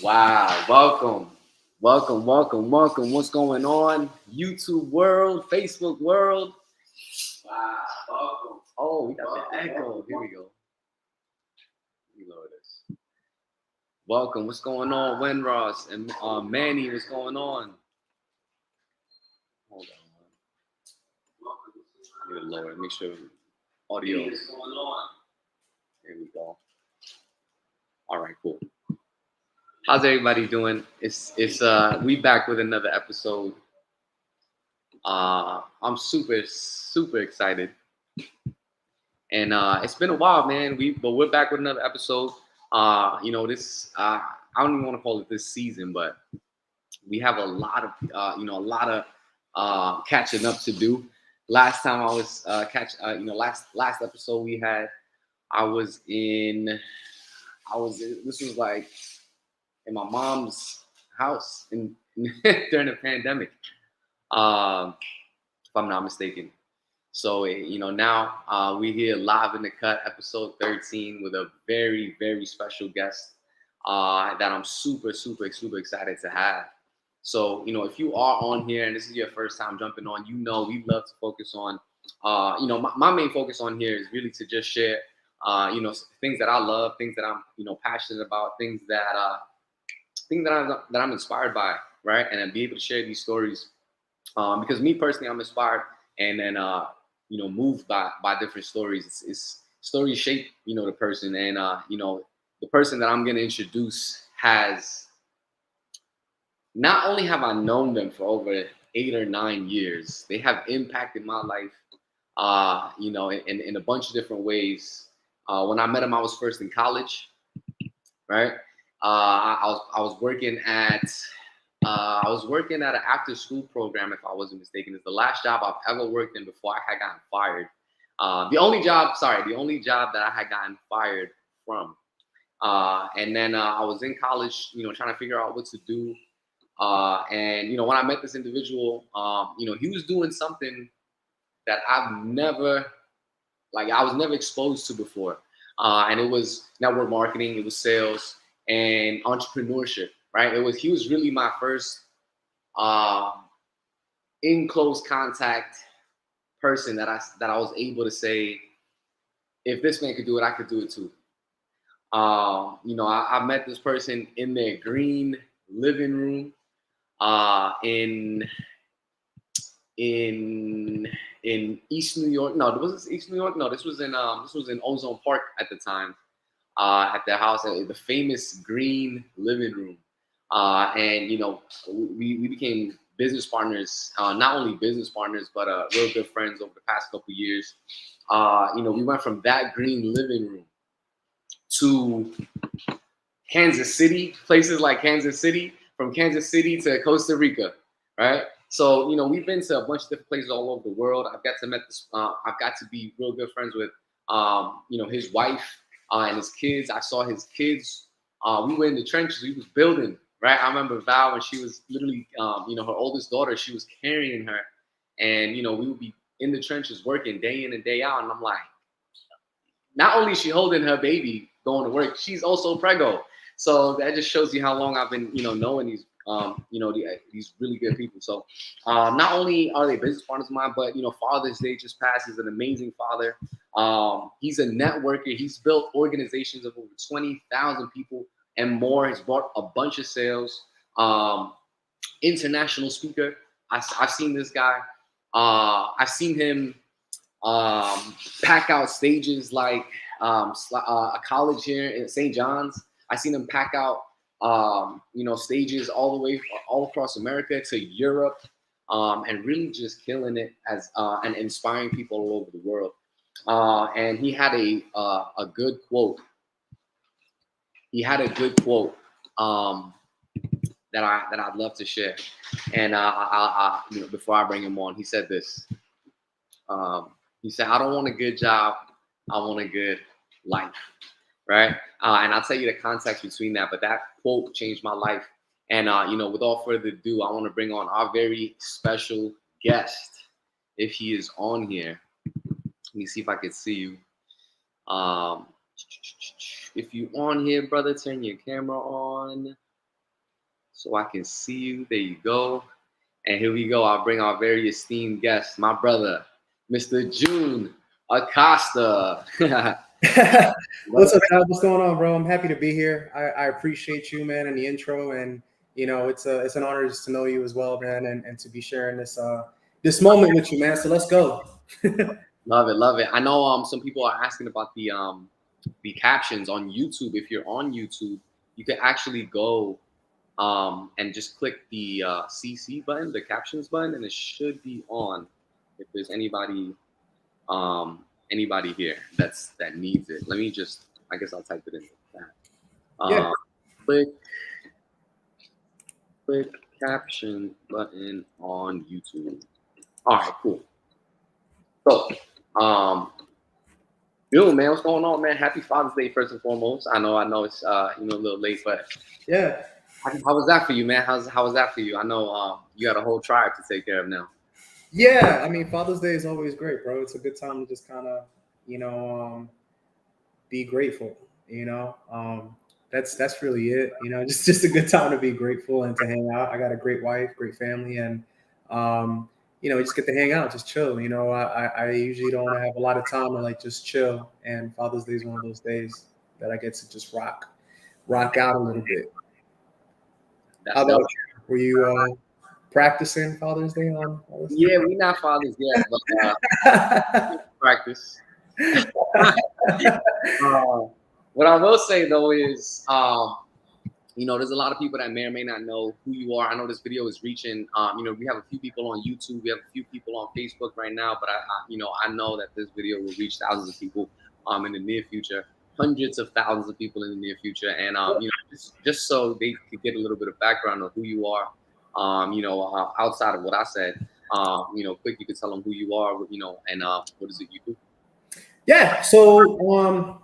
Wow, welcome. What's going on? YouTube world, Facebook world. Wow, welcome. Oh, we got the echo. Here we go. Let me lower this. Welcome. What's going on, Wenross and Manny? What's going on? Hold on. Let me lower it. Make sure audio. Here we go. All right, cool. How's everybody doing? It's we back with another episode. I'm super excited, and it's been a while, man. But we're back with another episode. This I don't even want to call it this season, but we have a lot of catching up to do. Last time I was last episode we had, I was in this was like in my mom's house in during the pandemic, if I'm not mistaken. So now we're here live in the cut, episode 13, with a very special guest that I'm super excited to have. So if you are on here and this is your first time jumping on, we love to focus on my main focus on here is really to just share things that I love, things that I'm passionate about, things that I'm inspired by, right? And I'll be able to share these stories because me personally, I'm inspired and then moved by different stories. It's stories shape the person, and the person that I'm gonna introduce has not only have I known them for over 8 or 9 years, they have impacted my life, in a bunch of different ways. When I met them, I was first in college, right? I was working at an after school program, if I wasn't mistaken. It's the last job I've ever worked in before I had gotten fired. The only job that I had gotten fired from. And then I was in college, trying to figure out what to do. And when I met this individual, he was doing something that I was never exposed to before. And it was network marketing, it was sales and entrepreneurship, right? He was really my first in close contact person that I was able to say, if this man could do it, I could do it too. I met this person in their green living room in East New York. No, was this East New York? No, this was in Ozone Park at the time. At their house, the famous green living room, and we became business partners. Not only business partners, but real good friends over the past couple years. We went from that green living room to Kansas City, places like Kansas City, from Kansas City to Costa Rica, right? So we've been to a bunch of different places all over the world. I've got to be real good friends with his wife and his kids. I saw his kids. We were in the trenches. We was building, right? I remember Val when she was literally her oldest daughter. She was carrying her, and we would be in the trenches working day in and day out. And I'm like, not only is she holding her baby going to work, she's also preggo. So that just shows you how long I've been, knowing these, these really good people. So not only are they business partners of mine, but Father's Day just passed. He's an amazing father. He's a networker. He's built organizations of over 20,000 people and more. He's brought a bunch of sales. International speaker. I've seen this guy. I've seen him pack out stages like a college here in St. John's. I seen him pack out, stages all across America to Europe, and really just killing it and inspiring people all over the world. And he had a good quote. He had a good quote that I'd love to share. And before I bring him on, he said this. He said, "I don't want a good job. I want a good life." Right? And I'll tell you the context between that. But that quote changed my life. And, with all further ado, I want to bring on our very special guest, if he is on here. Let me see if I can see you. If you on here, brother, turn your camera on. so I can see you. There you go. And here we go. I'll bring our very esteemed guest, my brother, Mr. June Acosta. What's up, Al? What's going on, bro? I'm happy to be here. I appreciate you, man, and the intro, and it's an honor just to know you as well, man, and to be sharing this moment with you, man. So let's go. Love it, love it. I know some people are asking about the captions on YouTube. If you're on YouTube, you can actually go and just click the CC button, the captions button, and it should be on. If there's anybody here that needs it, let me just. I guess I'll type it in the chat. Yeah. Click caption button on YouTube. All right, cool. So, yo, man, what's going on, man? Happy Father's Day, first and foremost. I know it's a little late, but Yeah. how was that for you, man? How was that for you? I know you got a whole tribe to take care of now. Yeah. I mean, Father's Day is always great, bro. It's a good time to just kind of, be grateful. That's really it. Just a good time to be grateful and to hang out. I got a great wife, great family, and we just get to hang out, just chill. I usually don't have a lot of time to like just chill, and Father's Day is one of those days that I get to just rock out a little bit. How about you? Were you practicing Father's Day on Father's Day? Yeah, we're not fathers yet, but practice. What I will say though is, there's a lot of people that may or may not know who you are. I know this video is reaching. We have a few people on YouTube, we have a few people on Facebook right now, but I know that this video will reach thousands of people in the near future, hundreds of thousands of people in the near future, and just so they could get a little bit of background on who you are. Outside of what I said, quick, you could tell them who you are, and what is it you do? Yeah, so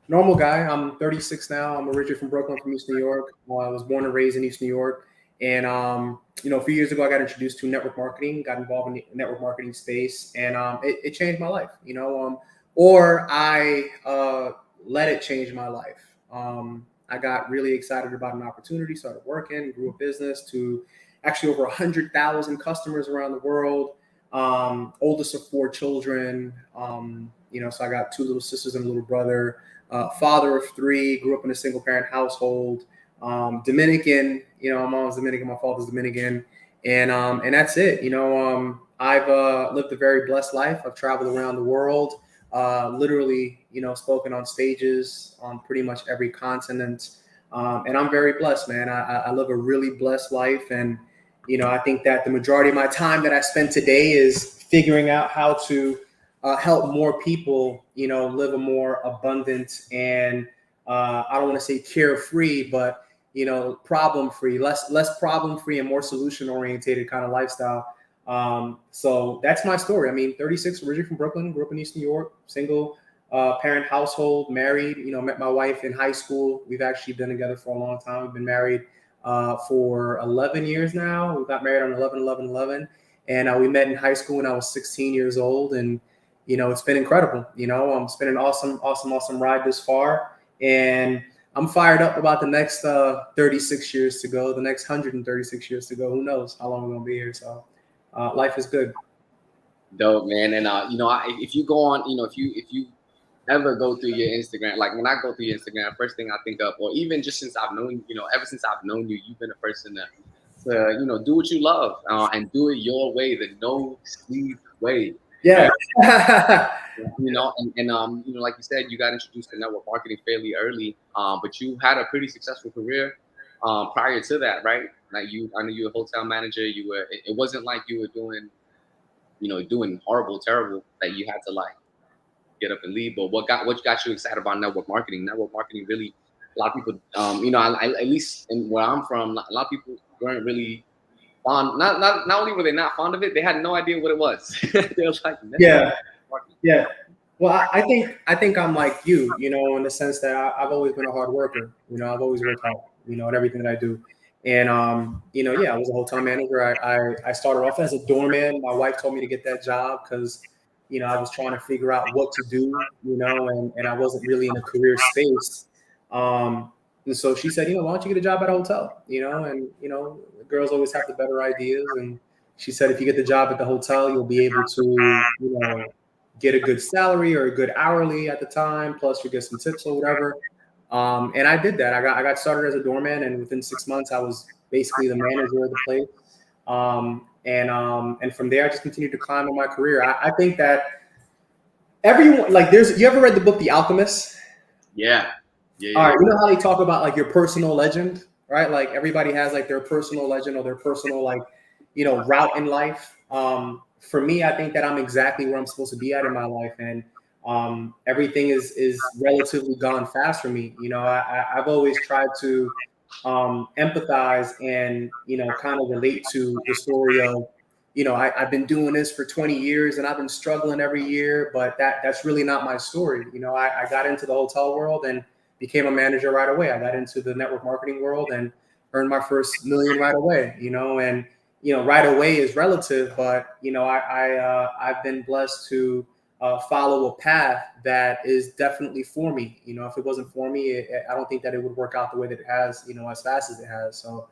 normal guy. I'm 36 now. I'm originally from Brooklyn, from East New York. I was born and raised in East New York. And, a few years ago, I got introduced to network marketing, got involved in the network marketing space, and it changed my life, or I let it change my life. I got really excited about an opportunity, started working, grew a business to actually over 100,000 customers around the world, oldest of 4 children. So I got 2 little sisters and a little brother. Father of 3, grew up in a single parent household, Dominican, my mom's Dominican, my father's Dominican. And that's it. I've lived a very blessed life. I've traveled around the world, literally, spoken on stages on pretty much every continent. And I'm very blessed, man. I live a really blessed life. And, I think that the majority of my time that I spend today is figuring out how to help more people, live a more abundant and I don't want to say carefree, but problem-free, less problem-free and more solution-orientated kind of lifestyle. So that's my story. I mean, 36, originally from Brooklyn, grew up in East New York, single parent household, married. Met my wife in high school. We've actually been together for a long time. We've been married for 11 years now. We got married on 11/11/11, and we met in high school when I was 16 years old, and it's been incredible. It's been an awesome ride this far. And I'm fired up about the next 36 years to go, the next 136 years to go. Who knows how long we're going to be here. So life is good. Dope, man. And, if you go on, if you ever go through your Instagram, like when I go through your Instagram, first thing I think of, or even just since I've known, ever since I've known you, you've been a person to do what you love and do it your way, the no sleep way. Yeah. Like you said, you got introduced to network marketing fairly early, but you had a pretty successful career prior to that, right? Like I know you were a hotel manager. It wasn't like you were doing horrible, terrible that you had to like get up and leave. But what got you excited about network marketing? Network marketing really, a lot of people, at least in where I'm from, a lot of people weren't really fond. Not only were they not fond of it, they had no idea what it was. They was like, yeah. Well, I think I'm like you, in the sense that I've always been a hard worker. I've always worked hard, at everything that I do. And, I was a hotel manager. I started off as a doorman. My wife told me to get that job because, I was trying to figure out what to do, and I wasn't really in a career space. And so she said, why don't you get a job at a hotel? And girls always have the better ideas. And she said, if you get the job at the hotel, you'll be able to, get a good salary or a good hourly at the time. Plus, you get some tips or whatever. And I did that. I got started as a doorman, and within 6 months, I was basically the manager of the place. And from there, I just continued to climb in my career. I think that everyone, like, you ever read the book The Alchemist? Yeah. All right, you know how they talk about like your personal legend, right? Like everybody has like their personal legend or their personal like, route in life. For me, I think that I'm exactly where I'm supposed to be at in my life, and everything is relatively gone fast for me. I've always tried to empathize and kind of relate to the story of I've been doing this for 20 years and I've been struggling every year, but that's really not my story. I got into the hotel world and became a manager right away. I got into the network marketing world and earned my first million right away. And right away is relative, but I've been blessed to follow a path that is definitely for me. If it wasn't for me, I don't think that it would work out the way that it has, as fast as it has. So,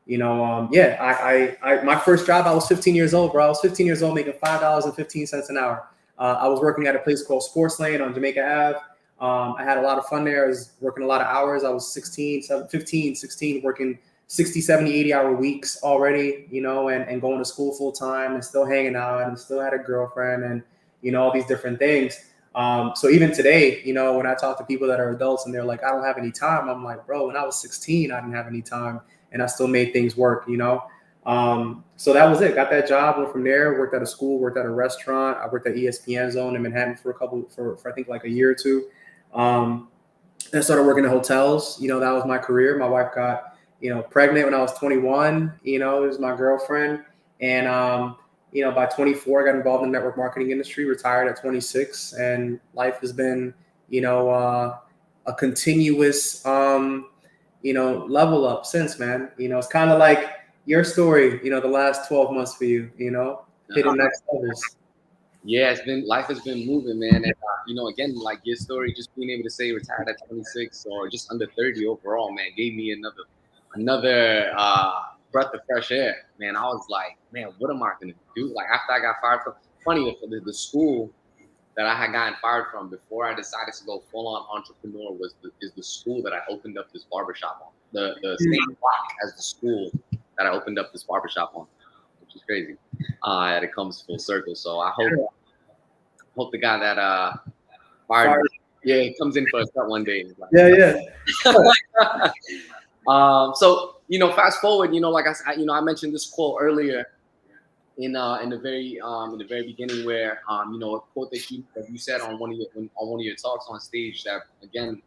my first job, I was 15 years old, bro. I was 15 years old making $5.15 an hour. I was working at a place called Sports Lane on Jamaica Ave. I had a lot of fun there. I was working a lot of hours. I was 16, working 60, 70, 80-hour weeks already, and going to school full time and still hanging out and still had a girlfriend and, all these different things. So even today, when I talk to people that are adults and they're like, I don't have any time, I'm like, bro, when I was 16, I didn't have any time and I still made things work, So that was it. Got that job. Went from there, worked at a school, worked at a restaurant. I worked at ESPN Zone in Manhattan for I think like a year or two. Then started working in hotels. That was my career. My wife got, pregnant when I was 21. It was my girlfriend. And, by 24, I got involved in the network marketing industry, retired at 26. And life has been, a continuous, level up since, man. It's kind of like your story, the last 12 months for you, hitting next levels. Yeah, life has been moving, man. And again, like your story, just being able to say retired at 26 or just under 30 overall, man, gave me another breath of fresh air, man. I was like, man, what am I gonna do? Like after I got fired from, funny, the school that I had gotten fired from before I decided to go full on entrepreneur is the school that I opened up this barbershop on. The same block as the school that I opened up this barbershop on, which is crazy. That it comes full circle. So I hope the guy that fired me, it comes in for a start one day. Like, so fast forward, like I mentioned this quote earlier in the very beginning, where a quote that you said on one of your talks on stage that again,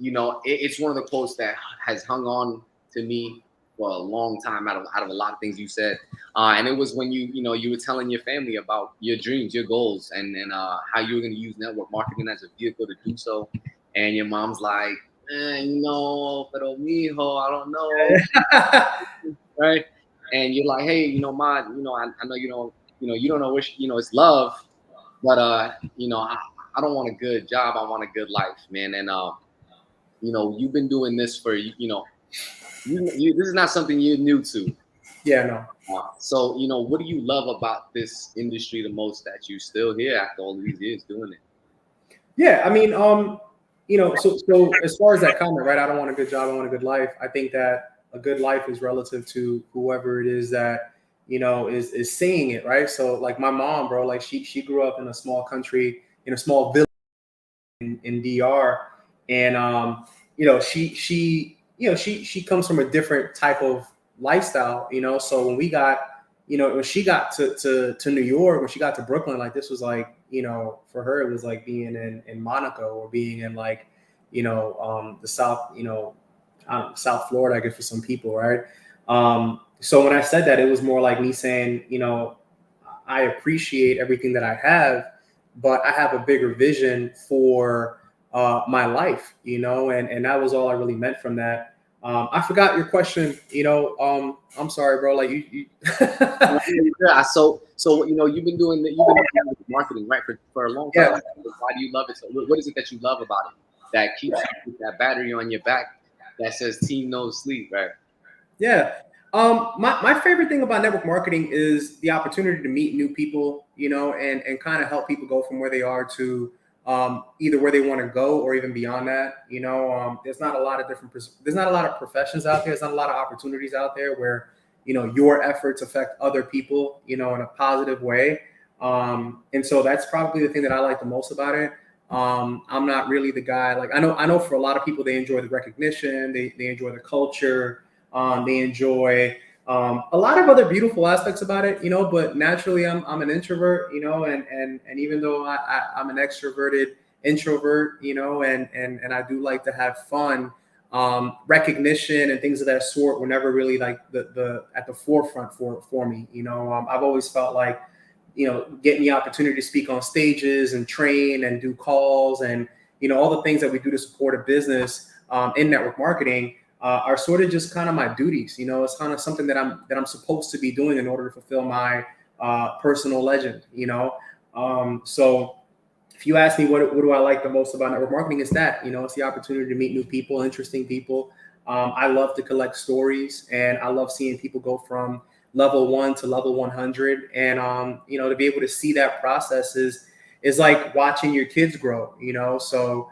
it's one of the quotes that has hung on to me for a long time out of a lot of things you said, and it was when you were telling your family about your dreams, your goals, and how you were going to use network marketing as a vehicle to do so, and your mom's like, pero mijo, I don't know, right? And you're like, hey, ma, I know you don't know which, it's love, but I don't want a good job, I want a good life, man, and you've been doing this for this is not something you're new to. Yeah, no. So, what do you love about this industry the most that you still here after all these years doing it? Yeah, I mean, so as far as that comment, right? I don't want a good job, I want a good life. I think that a good life is relative to whoever it is that, is saying it, right? So like my mom, bro, like she grew up in a small country, in a small village in DR. And, she comes from a different type of lifestyle, so when when she got to New York, when she got to Brooklyn, like this was like, for her, it was like being in Monaco or being in like, the South, South Florida, I guess for some people. Right. So when I said that, it was more like me saying, I appreciate everything that I have, but I have a bigger vision for my life, and that was all I really meant from that. I forgot your question. I'm sorry, bro. Like you. Yeah. So you've been doing marketing, right, for a long time. Yeah. Why do you love it? So what is it that you love about it? that keeps you with that battery on your back that says team no sleep, right? Yeah. My favorite thing about network marketing is the opportunity to meet new people, and kind of help people go from where they are to either where they want to go or even beyond that. There's not a lot of there's not a lot of professions out there. There's not a lot of opportunities out there where, your efforts affect other people, in a positive way. And so that's probably the thing that I like the most about it. I'm not really the guy, like, I know for a lot of people, they enjoy the recognition, they enjoy the culture. They enjoy a lot of other beautiful aspects about it, but naturally I'm an introvert, and even though I'm an extroverted introvert, and I do like to have fun, recognition and things of that sort were never really like the at the forefront for me. I've always felt like, getting the opportunity to speak on stages and train and do calls and, all the things that we do to support a business in network marketing are sort of just kind of my duties. It's kind of something that I'm supposed to be doing in order to fulfill my personal legend. So if you ask me what do I like the most about network marketing, it's that, it's the opportunity to meet new people, interesting people. I love to collect stories, and I love seeing people go from level 1 to level 100, and to be able to see that process is like watching your kids grow. So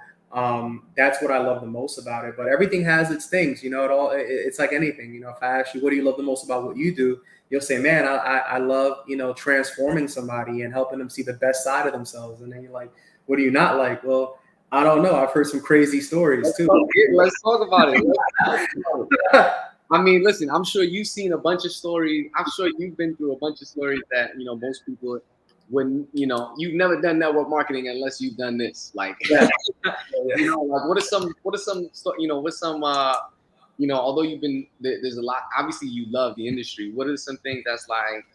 that's what I love the most about it. But everything has its things, it's like anything. If I ask you, what do you love the most about what you do, you'll say, man, I love, transforming somebody and helping them see the best side of themselves. And then you're like, what do you not like? Well, I don't know. I've heard some crazy stories too. Let's talk about it. I mean, listen, I'm sure you've seen a bunch of stories. I'm sure you've been through a bunch of stories that, most people wouldn't, you've never done network marketing unless you've done this. Like, Yeah. like what's some, although you've been, there's a lot, obviously you love the industry. What are some things that's like,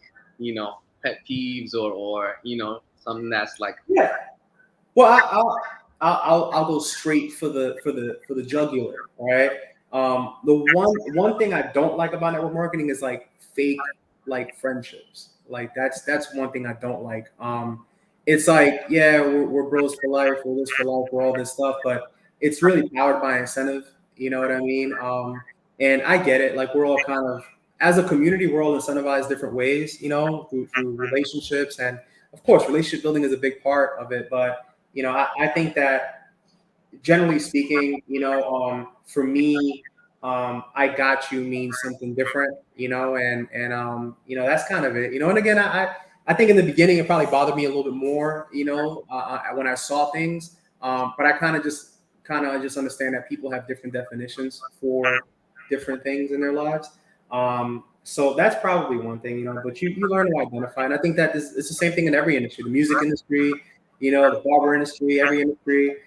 pet peeves or, something that's like, Yeah. Well, I'll go straight for the jugular. All right. The one thing I don't like about network marketing is like fake like friendships. Like that's one thing I don't like. It's like, yeah, we're bros for life, we're this for life, we're all this stuff, but it's really powered by incentive. You know what I mean? And I get it. Like, we're all kind of, as a community, we're all incentivized different ways. Through relationships, and of course, relationship building is a big part of it. But I think that generally speaking, for me, I got you means something different, and that's kind of it, and again, I think in the beginning it probably bothered me a little bit more, when I saw things, but I kind of just understand that people have different definitions for different things in their lives. So that's probably one thing, but you learn to identify, and I think that it's the same thing in every industry, the music industry, the barber industry, every industry.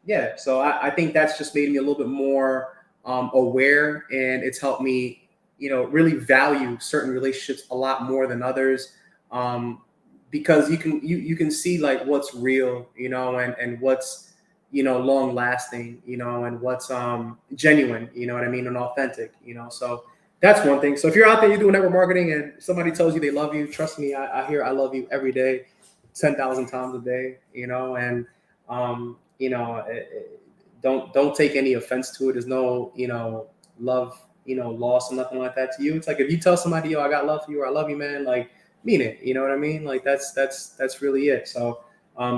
Yeah, so I think that's just made me a little bit more aware, and it's helped me, really value certain relationships a lot more than others, because you can see like what's real, and what's long lasting, and what's genuine, what I mean, and authentic, So that's one thing. So if you're out there, you're doing network marketing, and somebody tells you they love you, trust me, I hear I love you every day, 10,000 times a day, and don't take any offense to it. There's no, love, loss or nothing like that to you. It's like, if you tell somebody, yo, I got love for you, or I love you, man, like, mean it. You know what I mean? Like, that's really it. So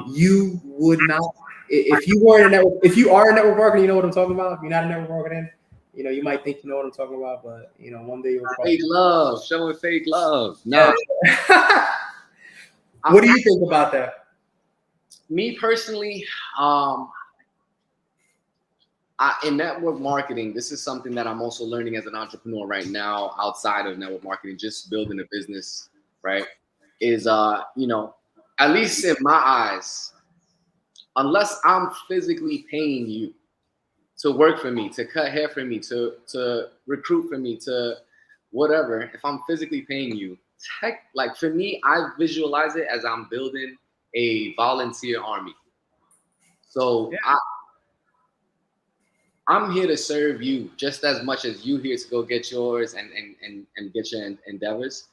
you would not, if you are a network marketer, you know what I'm talking about. If you're not a network marketer, you might think you know what I'm talking about, but one day you'll fake love, showing fake love. No. What do you think about that? Me personally, in network marketing, this is something that I'm also learning as an entrepreneur right now, outside of network marketing, just building a business, right? Is at least in my eyes, unless I'm physically paying you to work for me, to cut hair for me, to recruit for me, to whatever, if I'm physically paying you, like, for me, I visualize it as I'm building a volunteer army. So Yeah. I'm here to serve you just as much as you here to go get yours and get your endeavors.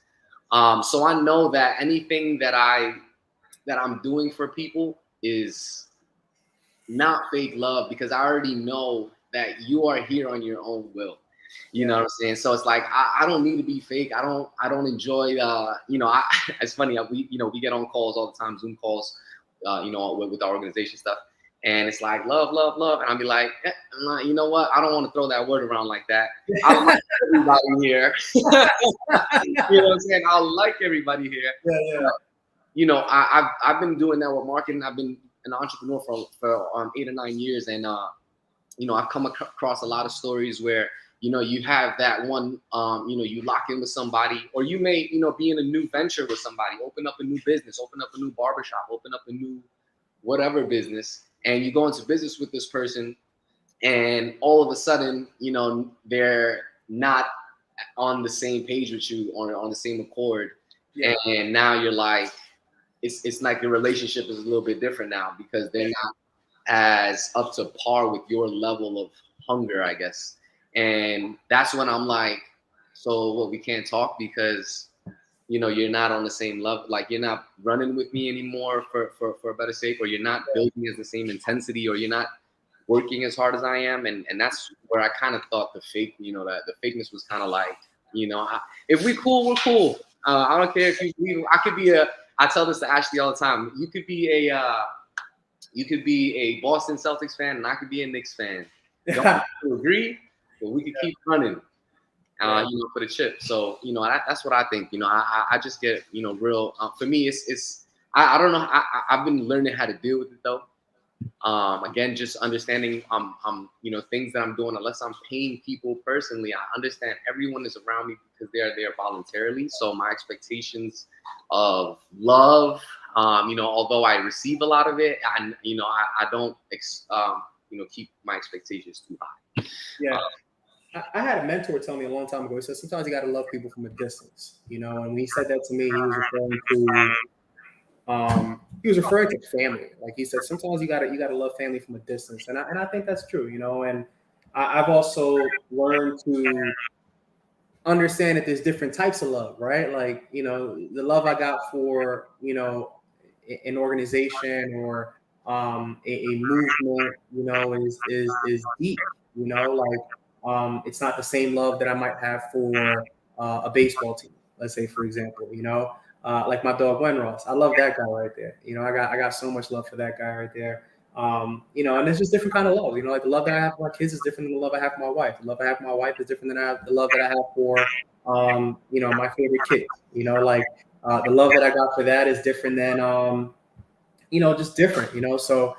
So I know that anything that I'm doing for people is not fake love, because I already know that you are here on your own will. You know what I'm saying? So it's like I don't need to be fake. I don't enjoy it's funny, we get on calls all the time, Zoom calls, with our organization stuff. And it's like love, love, love. And I'll be like, I'm not, you know what? I don't want to throw that word around like that. I like everybody here. You know what I'm saying? I like everybody here. Yeah. I've been doing that with marketing. I've been an entrepreneur for 8 or 9 years, and I've come across a lot of stories where you have that one, you lock in with somebody, or you may be in a new venture with somebody, open up a new business, open up a new barbershop, open up a new whatever business, and you go into business with this person, and all of a sudden, they're not on the same page with you, or on the same accord, and now you're like, it's like your relationship is a little bit different now, because they're not as up to par with your level of hunger, I guess. And that's when I'm like, so what, we can't talk because you're not on the same level, like you're not running with me anymore for a better sake, or you're not building as the same intensity, or you're not working as hard as I am. And that's where I kind of thought the fake, that the fakeness was kind of like, if we cool, we're cool. I don't care if I could be I tell this to Ashley all the time. You could be a Boston Celtics fan, and I could be a Knicks fan. Don't have to agree, but we could keep running, for the chip. So, that's what I think. I just get, real. For me, I don't know. I've been learning how to deal with it though. Again, just understanding, things that I'm doing. Unless I'm paying people personally, I understand everyone is around me because they are there voluntarily. So my expectations of love, although I receive a lot of it, I don't, keep my expectations too high. Yeah. I had a mentor tell me a long time ago. He said sometimes you got to love people from a distance, and when he said that to me, he was referring to family. Like he said, sometimes you gotta love family from a distance, and I think that's true, And I've also learned to understand that there's different types of love, right? Like the love I got for an organization or a movement, is deep. It's not the same love that I might have for a baseball team. Let's say, for example, like my dog Whiners. I love that guy right there. I got so much love for that guy right there. And it's just different kind of love. Like the love that I have for my kids is different than the love I have for my wife. The love I have for my wife is different than the love that I have for my favorite kids. The love that I got for that is different than just different. So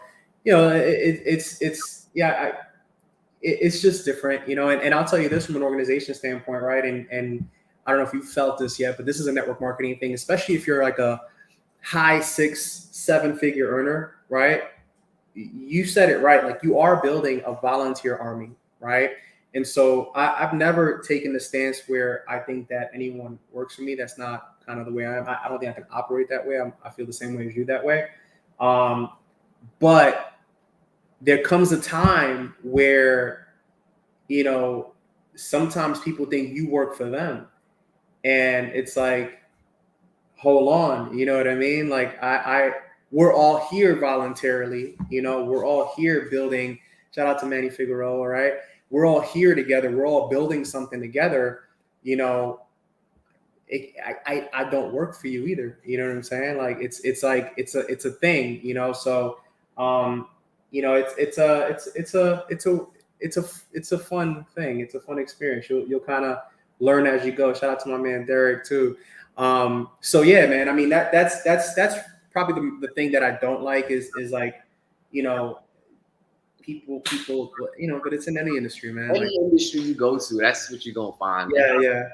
it's just different, and I'll tell you this from an organization standpoint, right? And I don't know if you felt this yet, but this is a network marketing thing, especially if you're like a high 6-7 figure earner, right? You said it right. Like you are building a volunteer army, right? And so I've never taken the stance where I think that anyone works for me. That's not kind of the way I am. I don't think I can operate that way. I feel the same way as you that way. But there comes a time where, sometimes people think you work for them. And it's like, hold on, you know what I mean? Like we're all here voluntarily, we're all here building, shout out to Manny Figueroa, right? We're all here together. We're all building something together. I don't work for you either. You know what I'm saying? Like it's a thing, so, it's a fun thing. It's a fun experience. You'll kind of learn as you go. Shout out to my man Derek too. So yeah, man. I mean that's probably the thing that I don't like is like, people, but it's in any industry, man. Any industry you go to, that's what you're gonna find. Yeah.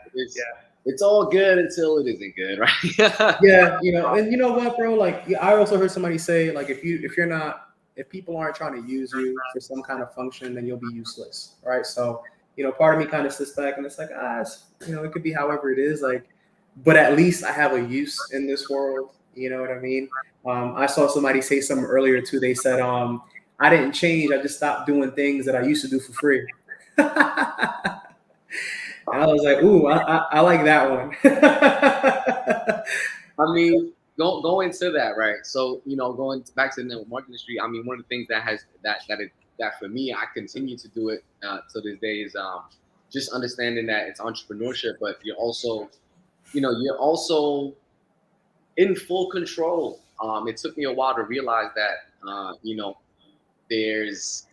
It's all good until it isn't good, right? Yeah, and you know what, bro? Like I also heard somebody say, like if people aren't trying to use you for some kind of function, then you'll be useless, right? So, part of me kind of sits back and it's like, it could be however it is, like, but at least I have a use in this world. You know what I mean? I saw somebody say something earlier too. They said, I didn't change. I just stopped doing things that I used to do for free. And I was like, ooh, I like that one. I mean, go into that, right? So, going back to the network marketing industry, I mean, one of the things that has that for me, I continue to do it to this day is just understanding that it's entrepreneurship, but you're also in full control. It took me a while to realize that, there's,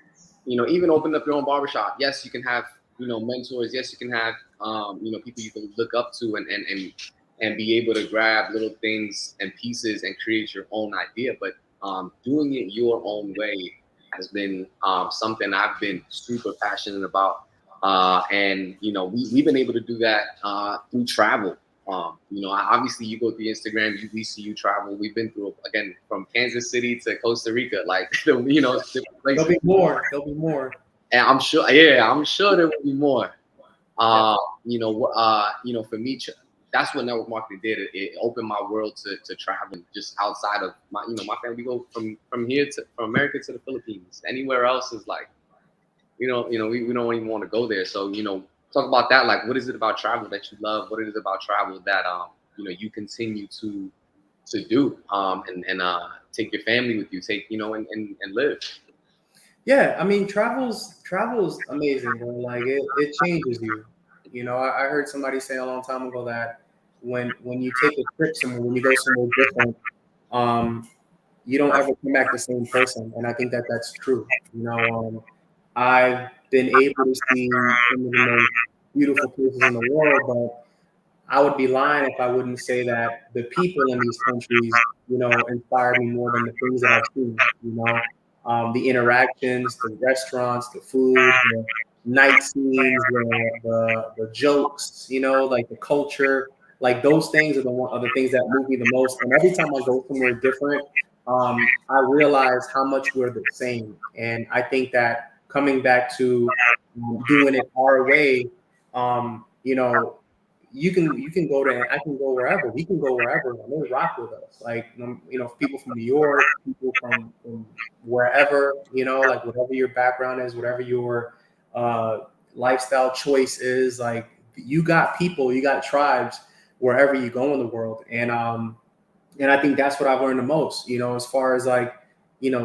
even open up your own barbershop. Yes, you can have, mentors. Yes, you can have, people you can look up to and be able to grab little things and pieces and create your own idea. But doing it your own way has been something I've been super passionate about. And, we've been able to do that through travel. Obviously you go through Instagram, we see you travel. We've been through, again, from Kansas City to Costa Rica, like, different There'll places. be more. There'll be more. And I'm sure, yeah, I'm sure there will be more. Yeah. For me, that's what network marketing did. It opened my world to traveling just outside of my family. We go from here from America to the Philippines. Anywhere else is like, we don't even want to go there. So, talk about that. Like, what is it about travel that you love? What is it about travel that, you continue to do, and take your family with you, and live. Yeah, I mean, travel's amazing, bro. Like it changes you. I heard somebody say a long time ago that when you take a trip somewhere, when you go somewhere different, um, you don't ever come back the same person. And I think that that's true. I've been able to see some of the most beautiful places in the world, but I would be lying if I wouldn't say that the people in these countries, inspire me more than the things that I've seen. The interactions, the restaurants, the food, the night scenes, the jokes, like the culture, like those things are the things that move me the most. And every time I go somewhere different, I realize how much we're the same. And I think that coming back to doing it our way, you know, you can go to I can go wherever we can go wherever and they rock with us. Like people from New York, people from wherever, like whatever your background is, whatever your uh, lifestyle choice is, like you got people, you got tribes wherever you go in the world, and I think that's what I've learned the most. As far as like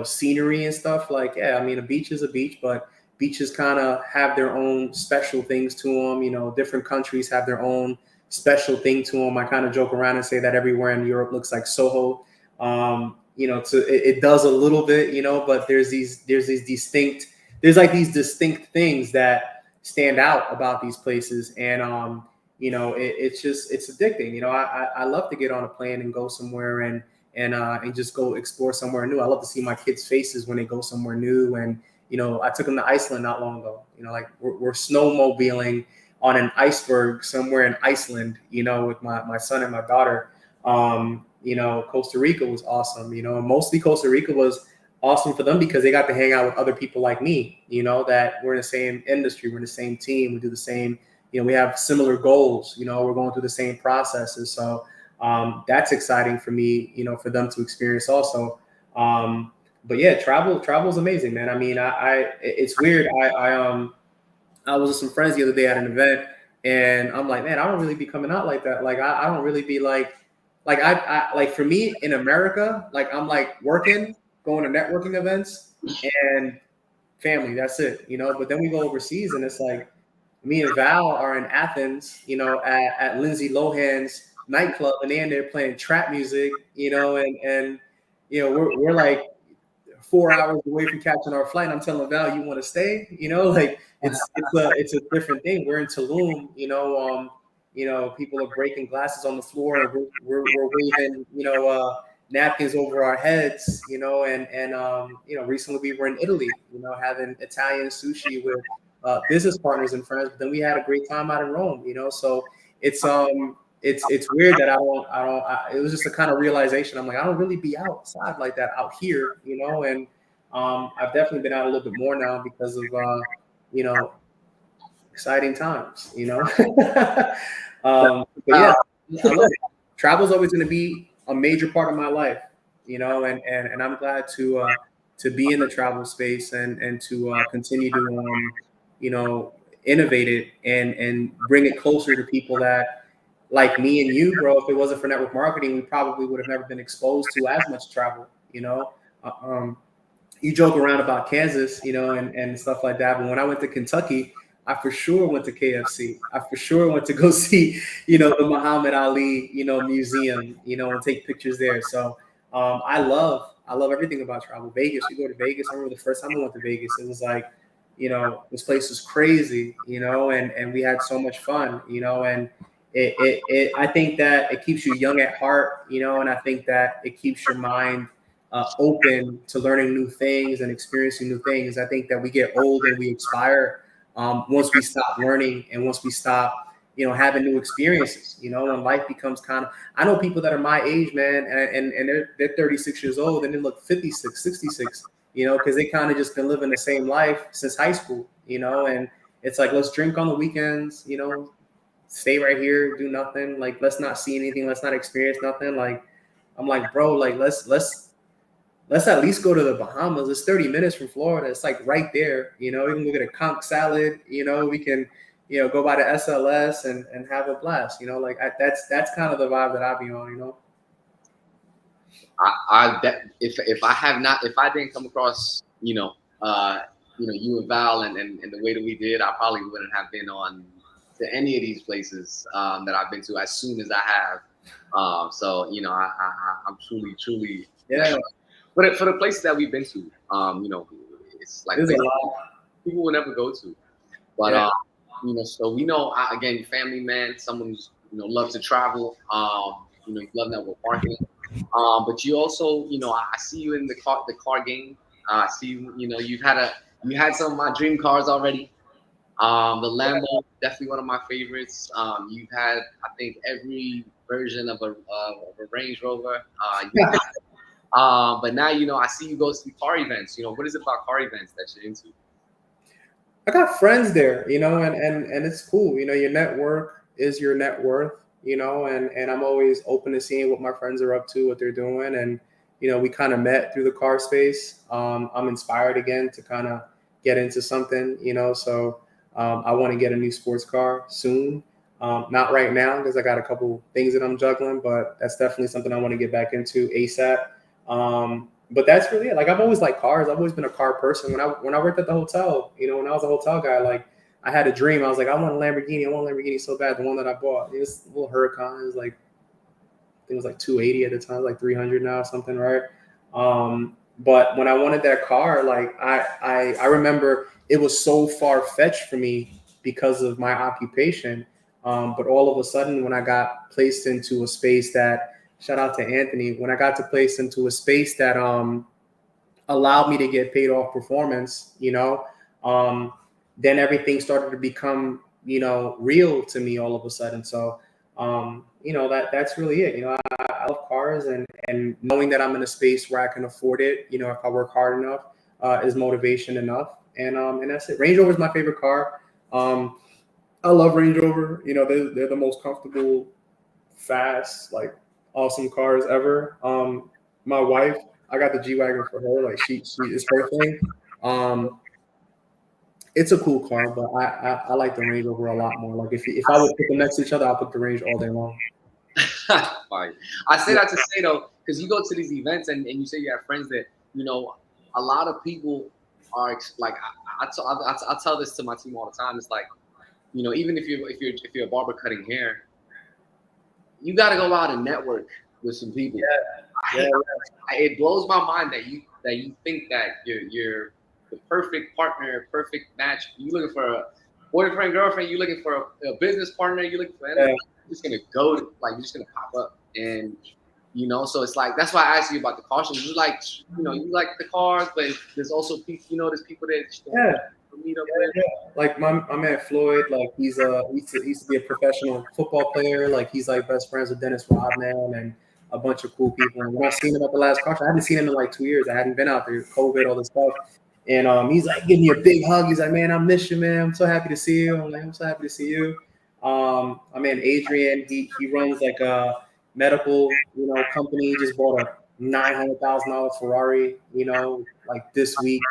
scenery and stuff. Like yeah, I mean a beach is a beach, but beaches kind of have their own special things to them. Different countries have their own special thing to them. I kind of joke around and say that everywhere in Europe looks like Soho. It does a little bit, but there's like these distinct things that stand out about these places, and it's addicting. I love to get on a plane and go somewhere and just go explore somewhere new. I love to see my kids' faces when they go somewhere new. And I took them to Iceland not long ago. Like we're snowmobiling on an iceberg somewhere in Iceland, with my son and my daughter. Costa Rica was awesome. Mostly Costa Rica was awesome for them because they got to hang out with other people like me, that we're in the same industry, we're in the same team, we do the same, we have similar goals, we're going through the same processes. So that's exciting for me, for them to experience also. But yeah, travel is amazing, man. I mean, it's weird. I was with some friends the other day at an event, and I'm like, man, I don't really be coming out like that. Like, I don't really be like for me in America, like I'm like working, going to networking events, and family. That's it, But then we go overseas, and it's like me and Val are in Athens, at Lindsay Lohan's nightclub, and they're in there playing trap music, and we're like 4 hours away from catching our flight. And I'm telling Val, you want to stay? Like it's a different thing. We're in Tulum, people are breaking glasses on the floor, and we're waving, napkins over our heads, and recently we were in Italy, having Italian sushi with business partners and friends. But then we had a great time out in Rome, So it's weird that it was just a kind of realization. I'm like, I don't really be outside like that out here, and I've definitely been out a little bit more now because of exciting times, but yeah, I love it. Travel's always going to be a major part of my life, and I'm glad to be in the travel space and to continue to innovate it and bring it closer to people that like me and you, bro, if it wasn't for network marketing, we probably would have never been exposed to as much travel, you know. Uh, um, you joke around about Kansas, you know, and stuff like that. But when I went to Kentucky, I for sure went to KFC. I for sure went to go see, you know, the Muhammad Ali, you know, museum, you know, and take pictures there. So I love everything about travel. Vegas, you go to Vegas. I remember the first time I went to Vegas, it was like, you know, this place is crazy, you know, and we had so much fun, you know, and I think that it keeps you young at heart, you know, and I think that it keeps your mind open to learning new things and experiencing new things. I think that we get old and we expire once we stop learning and once we stop, you know, having new experiences. You know, when life becomes kind of. I know people that are my age, man, and they're 36 years old and they look 56, 66. You know, because they kind of just been living the same life since high school. You know, and it's like let's drink on the weekends. You know, stay right here, do nothing. Like let's not see anything. Let's not experience nothing. Like I'm like, bro, like let's at least go to the Bahamas. It's 30 minutes from Florida. It's like right there. You know, we can go get a conch salad. You know, we can, you know, go by the SLS and have a blast. You know, like that's kind of the vibe that I be on. You know. If I have not, if I didn't come across, you and Val and the way that we did, I probably wouldn't have been on to any of these places that I've been to as soon as I have. So you know, I'm truly Yeah. for the places that we've been to, it's like There's a lot. people will never go to. But Yeah. so we know again, family man, someone who's loves to travel. You love network marketing. But you also, I see you in the car game. I see you had some of my dream cars already. The Lambo, definitely one of my favorites. You've had, I think, every version of a Range Rover. But now, I see you go to car events. What is it about car events that you're into? I got friends there, you know, and it's cool. You know, your network is your net worth, you know, and I'm always open to seeing what my friends are up to, what they're doing. And, you know, we kind of met through the car space. I'm inspired again to kind of get into something, you know, so I want to get a new sports car soon. Not right now because I got a couple things that I'm juggling, but that's definitely something I want to get back into ASAP. But that's really it. Like I've always liked cars. I've always been a car person. When I worked at the hotel, you know, when I was a hotel guy, like I had a dream. I was like, I want a Lamborghini. I want a Lamborghini so bad. The one that I bought, it was a little Huracan. It was like I think it was like 280 at the time, like 300 now, something, right? But when I wanted that car, like I remember it was so far fetched for me because of my occupation. But all of a sudden, when I got placed into a space that, shout out to Anthony, when I got to place into a space that allowed me to get paid off performance, you know, then everything started to become, you know, real to me all of a sudden. So, you know, that's really it. You know, I love cars and knowing that I'm in a space where I can afford it, you know, if I work hard enough, is motivation enough. And that's it. Range Rover is my favorite car. I love Range Rover. You know, they're the most comfortable, fast, like awesome cars ever. My wife, I got the G wagon for her. Like she is her thing. Um, it's a cool car, but I like the Range Rover a lot more. Like if I would put them next to each other, I'll put the Range all day long. Fine. I say that to say though, because you go to these events and you say you have friends that a lot of people are like I tell this to my team all the time. It's like even if you're a barber cutting hair, you got to go out and network with some people. Yeah. It blows my mind that you think that you're the perfect partner, perfect match. You looking for a boyfriend, girlfriend. You looking for a business partner. You looking for anything. You're just gonna you're just gonna pop up, and so it's like that's why I asked you about the caution. You like you like the cars, but there's also people. There's people that meet up with. Yeah. Like my man Floyd, like he used to be a professional football player. Like he's like best friends with Dennis Rodman and a bunch of cool people. And when I seen him at the last caution, I hadn't seen him in like 2 years. I hadn't been out there, COVID, all this stuff. And he's like giving me a big hug. He's like, man, I miss you, man. I'm so happy to see you. I'm like, I'm so happy to see you. My man Adrian, he runs like a medical, company. He just bought a $900,000 Ferrari, like this week.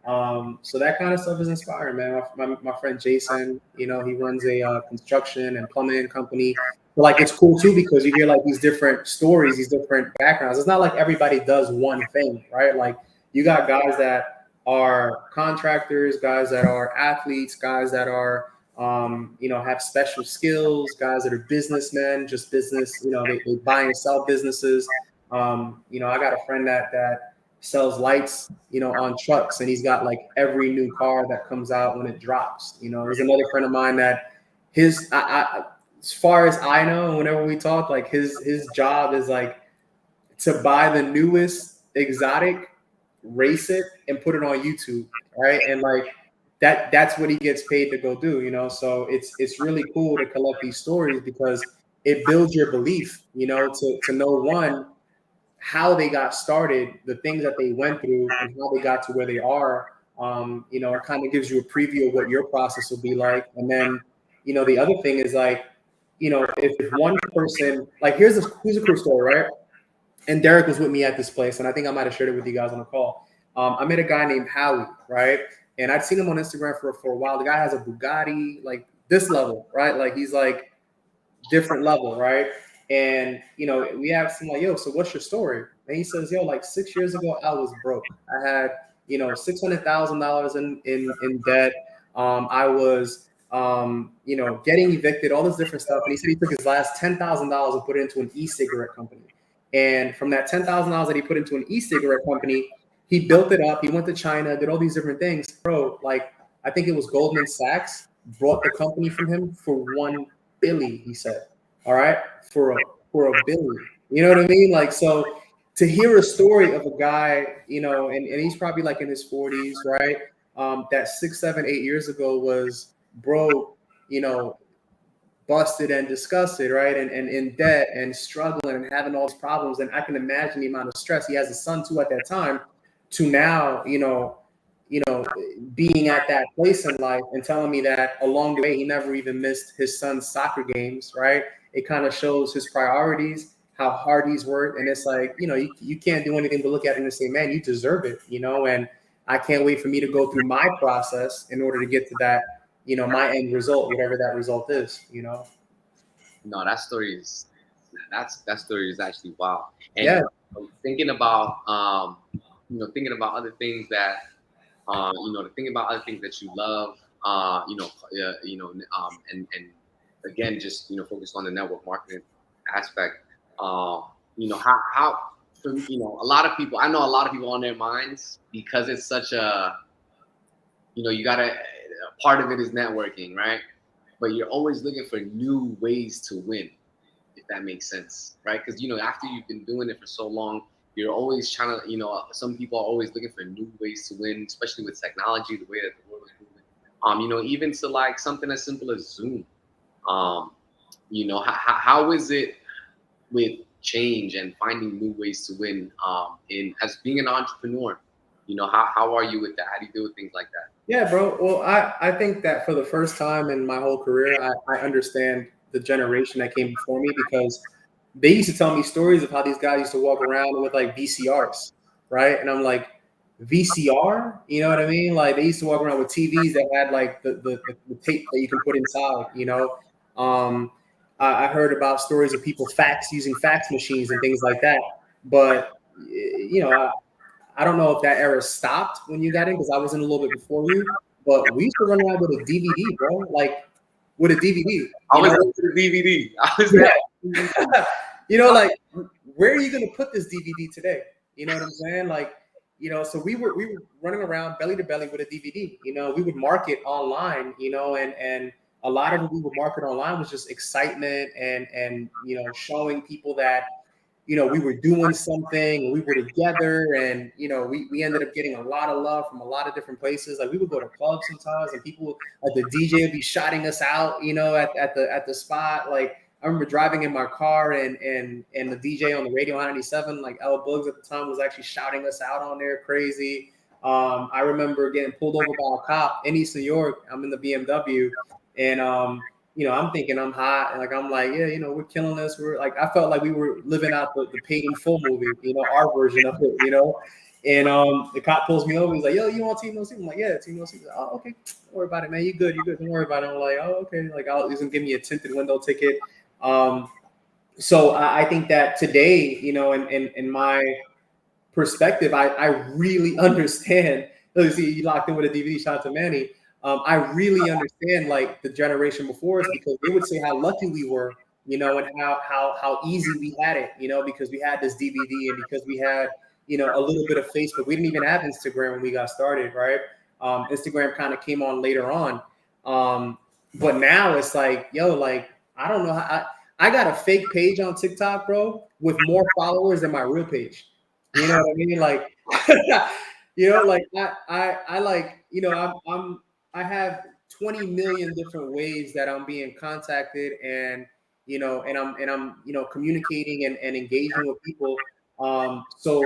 So that kind of stuff is inspiring, man. My friend Jason, he runs a construction and plumbing company. But like it's cool too because you hear like these different stories, these different backgrounds. It's not like everybody does one thing, right? Like you got guys that are contractors, guys that are athletes, guys that are have special skills, guys that are businessmen, just business, they buy and sell businesses. I got a friend that sells lights, on trucks, and he's got like every new car that comes out when it drops. There's another friend of mine that as far as I know, whenever we talk, like his job is like to buy the newest exotic, race it, and put it on YouTube, right? And like that's what he gets paid to go do. So it's really cool to collect these stories because it builds your belief, to know one, how they got started, the things that they went through, and how they got to where they are. It kind of gives you a preview of what your process will be like. And then, the other thing is like, if one person, like here's a cool story, right? And Derek was with me at this place, and I think I might have shared it with you guys on the call. I met a guy named Howie, right? And I'd seen him on Instagram for a while. The guy has a Bugatti, like this level, right? Like he's like different level, right? And we asked him like, "Yo, so what's your story?" And he says, "Yo, like 6 years ago, I was broke. I had $600,000 in debt. I was getting evicted, all this different stuff." And he said he took his last $10,000 and put it into an e-cigarette company. And from that $10,000 that he put into an e-cigarette company, he built it up. He went to China, did all these different things, bro. Like I think it was Goldman Sachs bought the company from him for $1 billion. He said, "All right, for a billion." You know what I mean? Like so. To hear a story of a guy, and he's probably like in his 40s, right? That 6, 7, 8 years ago was broke, busted and disgusted, right? And in debt and struggling and having all these problems. And I can imagine the amount of stress. He has a son too at that time, to now, being at that place in life and telling me that along the way he never even missed his son's soccer games, right? It kind of shows his priorities, how hard he's worked. And it's like, you can't do anything but look at it and say, man, you deserve it, and I can't wait for me to go through my process in order to get to that, my end result, whatever that result is. No, that story is actually wow. And Yeah. thinking about other things that thinking about other things that you love, and again, just focused on the network marketing aspect. How for a lot of people, I know a lot of people on their minds because it's such a you gotta, part of it is networking, right? But you're always looking for new ways to win, if that makes sense, right? Because after you've been doing it for so long, you're always trying to, some people are always looking for new ways to win, especially with technology, the way that the world is moving. Even to like something as simple as Zoom. How is it with change and finding new ways to win in as being an entrepreneur? How are you with that? How do you deal with things like that? Yeah, bro. Well, I think that for the first time in my whole career, I understand the generation that came before me because they used to tell me stories of how these guys used to walk around with like VCRs, right? And I'm like, VCR? You know what I mean? Like they used to walk around with TVs that had like the tape that you can put inside, I heard about stories of people using fax machines and things like that. But, I don't know if that era stopped when you got in because I was in a little bit before you, but we used to run around with a DVD, bro. Like with a DVD. I was into the DVD. I was there. Like where are you gonna put this DVD today? You know what I'm saying? Like, so we were running around belly to belly with a DVD. We would market online, and a lot of what we would market online was just excitement and showing people that we were doing something, we were together, and we ended up getting a lot of love from a lot of different places. Like we would go to clubs sometimes, and people like the DJ would be shouting us out, at the spot. Like I remember driving in my car, and the DJ on the radio 97, like L Bugs at the time, was actually shouting us out on there, crazy. I remember getting pulled over by a cop in East New York. I'm in the BMW, and I'm thinking I'm hot, and like I'm like, yeah, we're killing this. We're like, I felt like we were living out the Paid in Full movie, our version of it, And the cop pulls me over. He's like, yo, you want Team No Sleep? I'm like, yeah, Team No Sleep. Like, oh, okay, don't worry about it, man. You good? You good? Don't worry about it. I'm like, oh, okay. Like, he's gonna give me a tinted window ticket. So I think that today, in my perspective, I really understand. You see, you locked in with a DVD. Shout out to Manny. I really understand like the generation before us, because they would say how lucky we were, and how easy we had it, because we had this DVD, and because we had a little bit of Facebook. We didn't even have Instagram when we got started, right? Instagram kind of came on later on, but now it's like, yo, like I don't know how I got a fake page on TikTok, bro, with more followers than my real page. You know what I mean? Like, like I like, I have 20 million different ways that I'm being contacted, and I'm communicating and engaging with people. So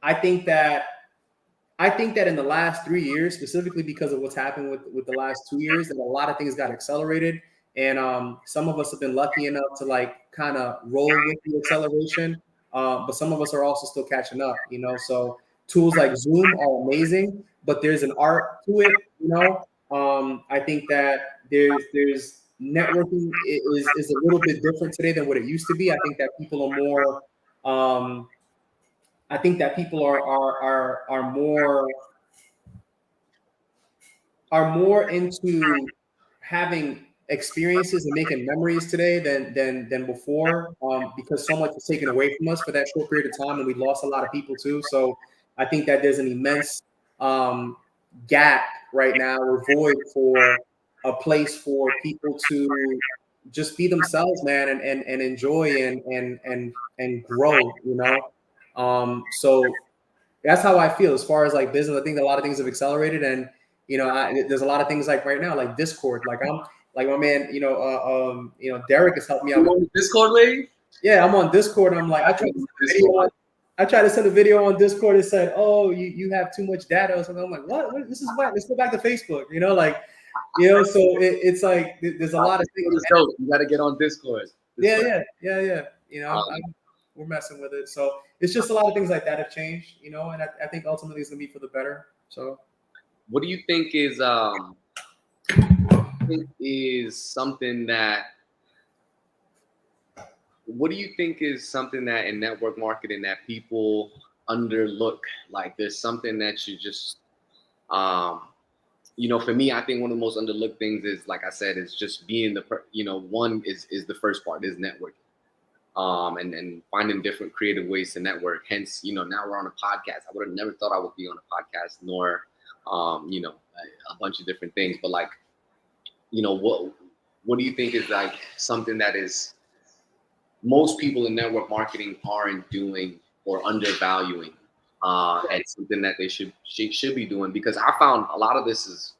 I think that in the last 3 years, specifically because of what's happened with the last 2 years, that a lot of things got accelerated. And some of us have been lucky enough to like kind of roll with the acceleration. But some of us are also still catching up, So tools like Zoom are amazing, but there's an art to it, I think that there's networking is a little bit different today than what it used to be. I think that people are more I think that people are more into having experiences and making memories today than before, because so much was taken away from us for that short period of time, and we lost a lot of people too. So I think that there's an immense gap right now, or void, for a place for people to just be themselves, man, and enjoy and grow, So that's how I feel as far as like business. I think a lot of things have accelerated, and there's a lot of things like right now, like Discord. Like I'm like my man, Derek has helped me out. On Discord, wave? Yeah, I'm on Discord. I'm like, I tried to send a video on Discord. It said, "Oh, you have too much data." Or something. I'm like, what? This is why. Let's go back to Facebook. So it's like there's a lot of things. You got to get on Discord. Yeah. We're messing with it. So it's just a lot of things like that have changed, and I think ultimately it's gonna be for the better. So what do you think is something that in network marketing that people underlook? Like there's something that you just for me, I think one of the most underlooked things is, like I said, is just being one is the first part is networking. And finding different creative ways to network. Hence, now we're on a podcast. I would have never thought I would be on a podcast, nor, a bunch of different things. But like, what do you think is like something that is most people in network marketing aren't doing or undervaluing, and something that they should be doing? Because I found a lot of this is,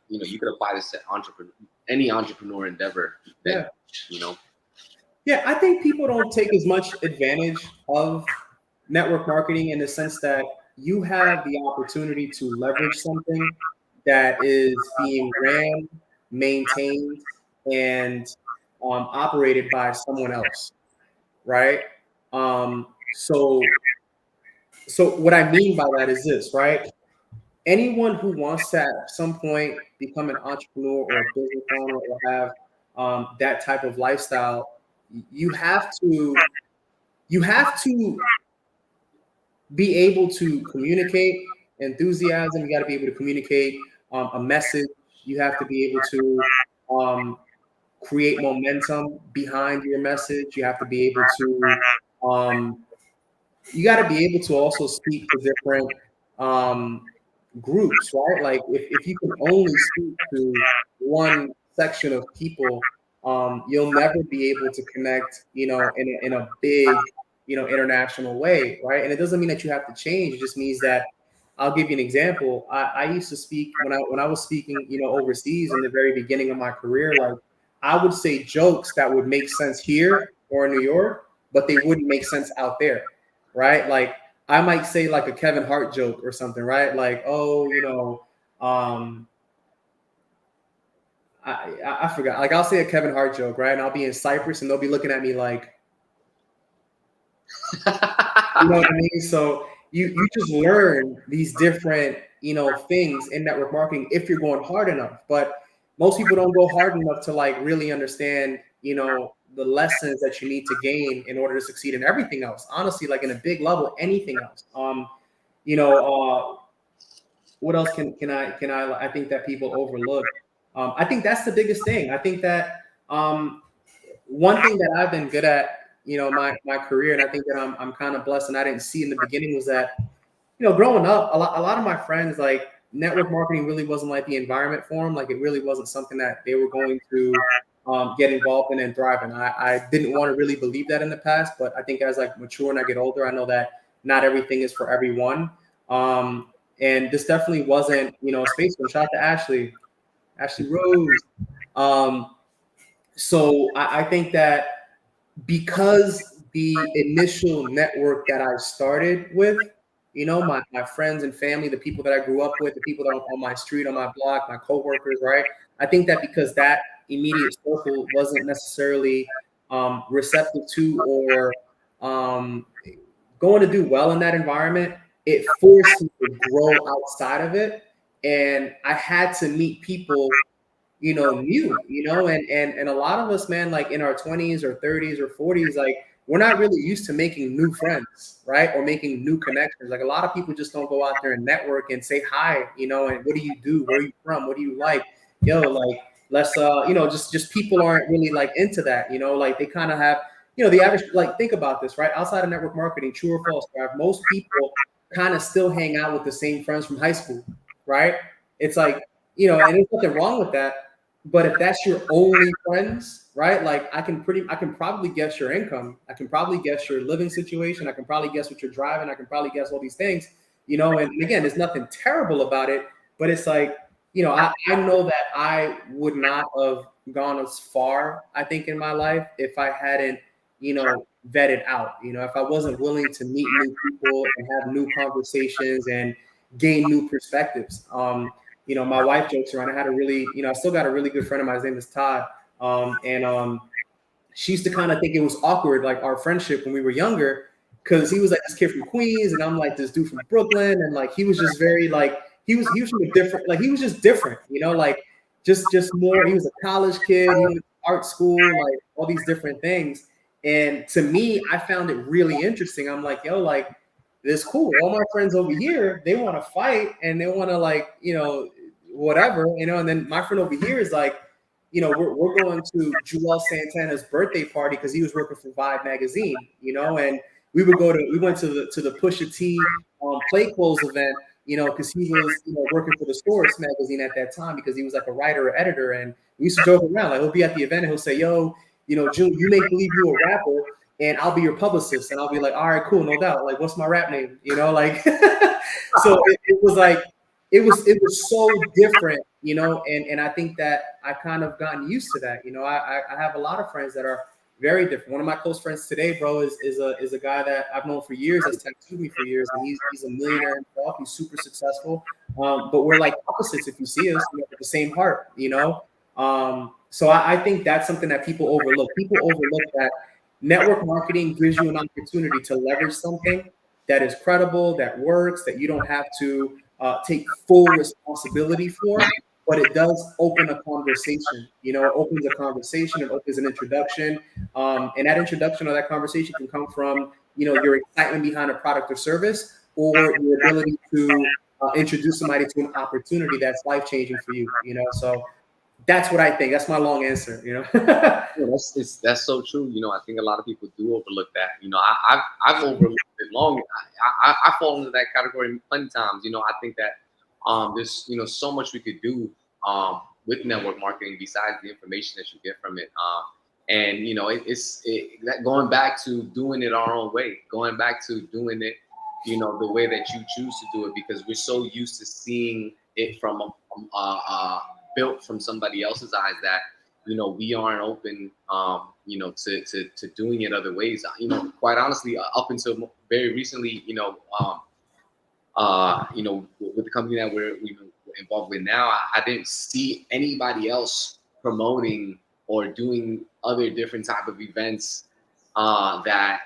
you could apply this to any entrepreneur endeavor. That, Yeah, I think people don't take as much advantage of network marketing in the sense that you have the opportunity to leverage something that is being ran, maintained, and operated by someone else, right? So what I mean by that is this, right? Anyone who wants to at some point become an entrepreneur or a business owner or have that type of lifestyle, you have to be able to communicate enthusiasm. You got to be able to communicate a message. You have to be able to create momentum behind your message. You have to be able to you got to be able to also speak to different groups, right? Like if you can only speak to one section of people, you'll never be able to connect, in a big, international way, right? And it doesn't mean that you have to change. It just means that I'll give you an example. I used to speak when I was speaking, overseas in the very beginning of my career. Like I would say jokes that would make sense here or in New York, but they wouldn't make sense out there, right? Like I might say like a Kevin Hart joke or something, right? Like, oh, I forgot. Like I'll say a Kevin Hart joke, right? And I'll be in Cyprus and they'll be looking at me like, you know what I mean? So you just learn these different, things in network marketing if you're going hard enough. But most people don't go hard enough to like really understand, the lessons that you need to gain in order to succeed in everything else. Honestly, like in a big level, anything else. You know, what else I think that people overlook? I think that's the biggest thing. I think that one thing that I've been good at, my career, and I think that I'm kind of blessed, and I didn't see in the beginning, was that, growing up, a lot of my friends, like, network marketing really wasn't like the environment for them. Like, it really wasn't something that they were going to get involved in and thrive in. I didn't want to really believe that in the past, but I think as I mature and I get older, I know that not everything is for everyone. And this definitely wasn't, a space for. Shout out to Ashley Rose. So I think that because the initial network that I started with, my friends and family, the people that I grew up with, the people that are on my street, on my block, my coworkers, right? I think that because that immediate circle wasn't necessarily receptive to or going to do well in that environment, it forced me to grow outside of it. And I had to meet people new, and a lot of us, man, like in our 20s or 30s or 40s, like we're not really used to making new friends, right? Or making new connections. Like a lot of people just don't go out there and network and say hi, and what do you do? Where are you from? What do you like? Like let's just people aren't really like into that, like they kind of have, the average, like think about this, right? Outside of network marketing, true or false, right? Most people kind of still hang out with the same friends from high school, right? It's like, and there's nothing wrong with that. But if that's your only friends, right? Like I can probably guess your income. I can probably guess your living situation. I can probably guess what you're driving. I can probably guess all these things, and again, there's nothing terrible about it, but it's like, I know that I would not have gone as far, I think, in my life if I hadn't, vetted out, if I wasn't willing to meet new people and have new conversations and gain new perspectives. My wife jokes around. I had a really, I still got a really good friend of mine. His name is Todd. And she used to kind of think it was awkward, like our friendship when we were younger, because he was like this kid from Queens, and I'm like this dude from Brooklyn, and like he was just very like he was from a different, like he was just different, like just more. He was a college kid. He went to art school, like all these different things. And to me, I found it really interesting. I'm like, yo, like this cool. All my friends over here, they want to fight and they want to like, whatever, and then my friend over here is like, we're going to Joel Santana's birthday party because he was working for Vibe magazine, and we went to the Pusha T Play Clothes event, because he was, working for the Source magazine at that time because he was like a writer or editor, and we used to joke around, like he'll be at the event and he'll say, yo, June, you make believe you're a rapper and I'll be your publicist, and I'll be like, all right, cool, no doubt. Like, what's my rap name? Like, so it was like, it was so different, and I think that I kind of gotten used to that. I have a lot of friends that are very different. One of my close friends today, bro, is a guy that I've known for years, has tattooed me for years, and he's a millionaire himself. He's super successful. But we're like opposites if you see us, with the same heart, So I think that's something that people overlook. People overlook that network marketing gives you an opportunity to leverage something that is credible, that works, that you don't have to take full responsibility for, but it does open a conversation. It opens a conversation, it opens an introduction, and that introduction or that conversation can come from your excitement behind a product or service, or your ability to introduce somebody to an opportunity that's life-changing for you. So that's what I think. That's my long answer. That's so true. I think a lot of people do overlook that. I've overlooked it long. I fall into that category plenty of times. I think that there's so much we could do with network marketing besides the information that you get from it. And it's that going back to doing it our own way, going back to doing it, the way that you choose to do it, because we're so used to seeing it from built from somebody else's eyes that we aren't open to doing it other ways. Quite honestly, up until very recently, with the company that we're involved with now, I didn't see anybody else promoting or doing other different type of events that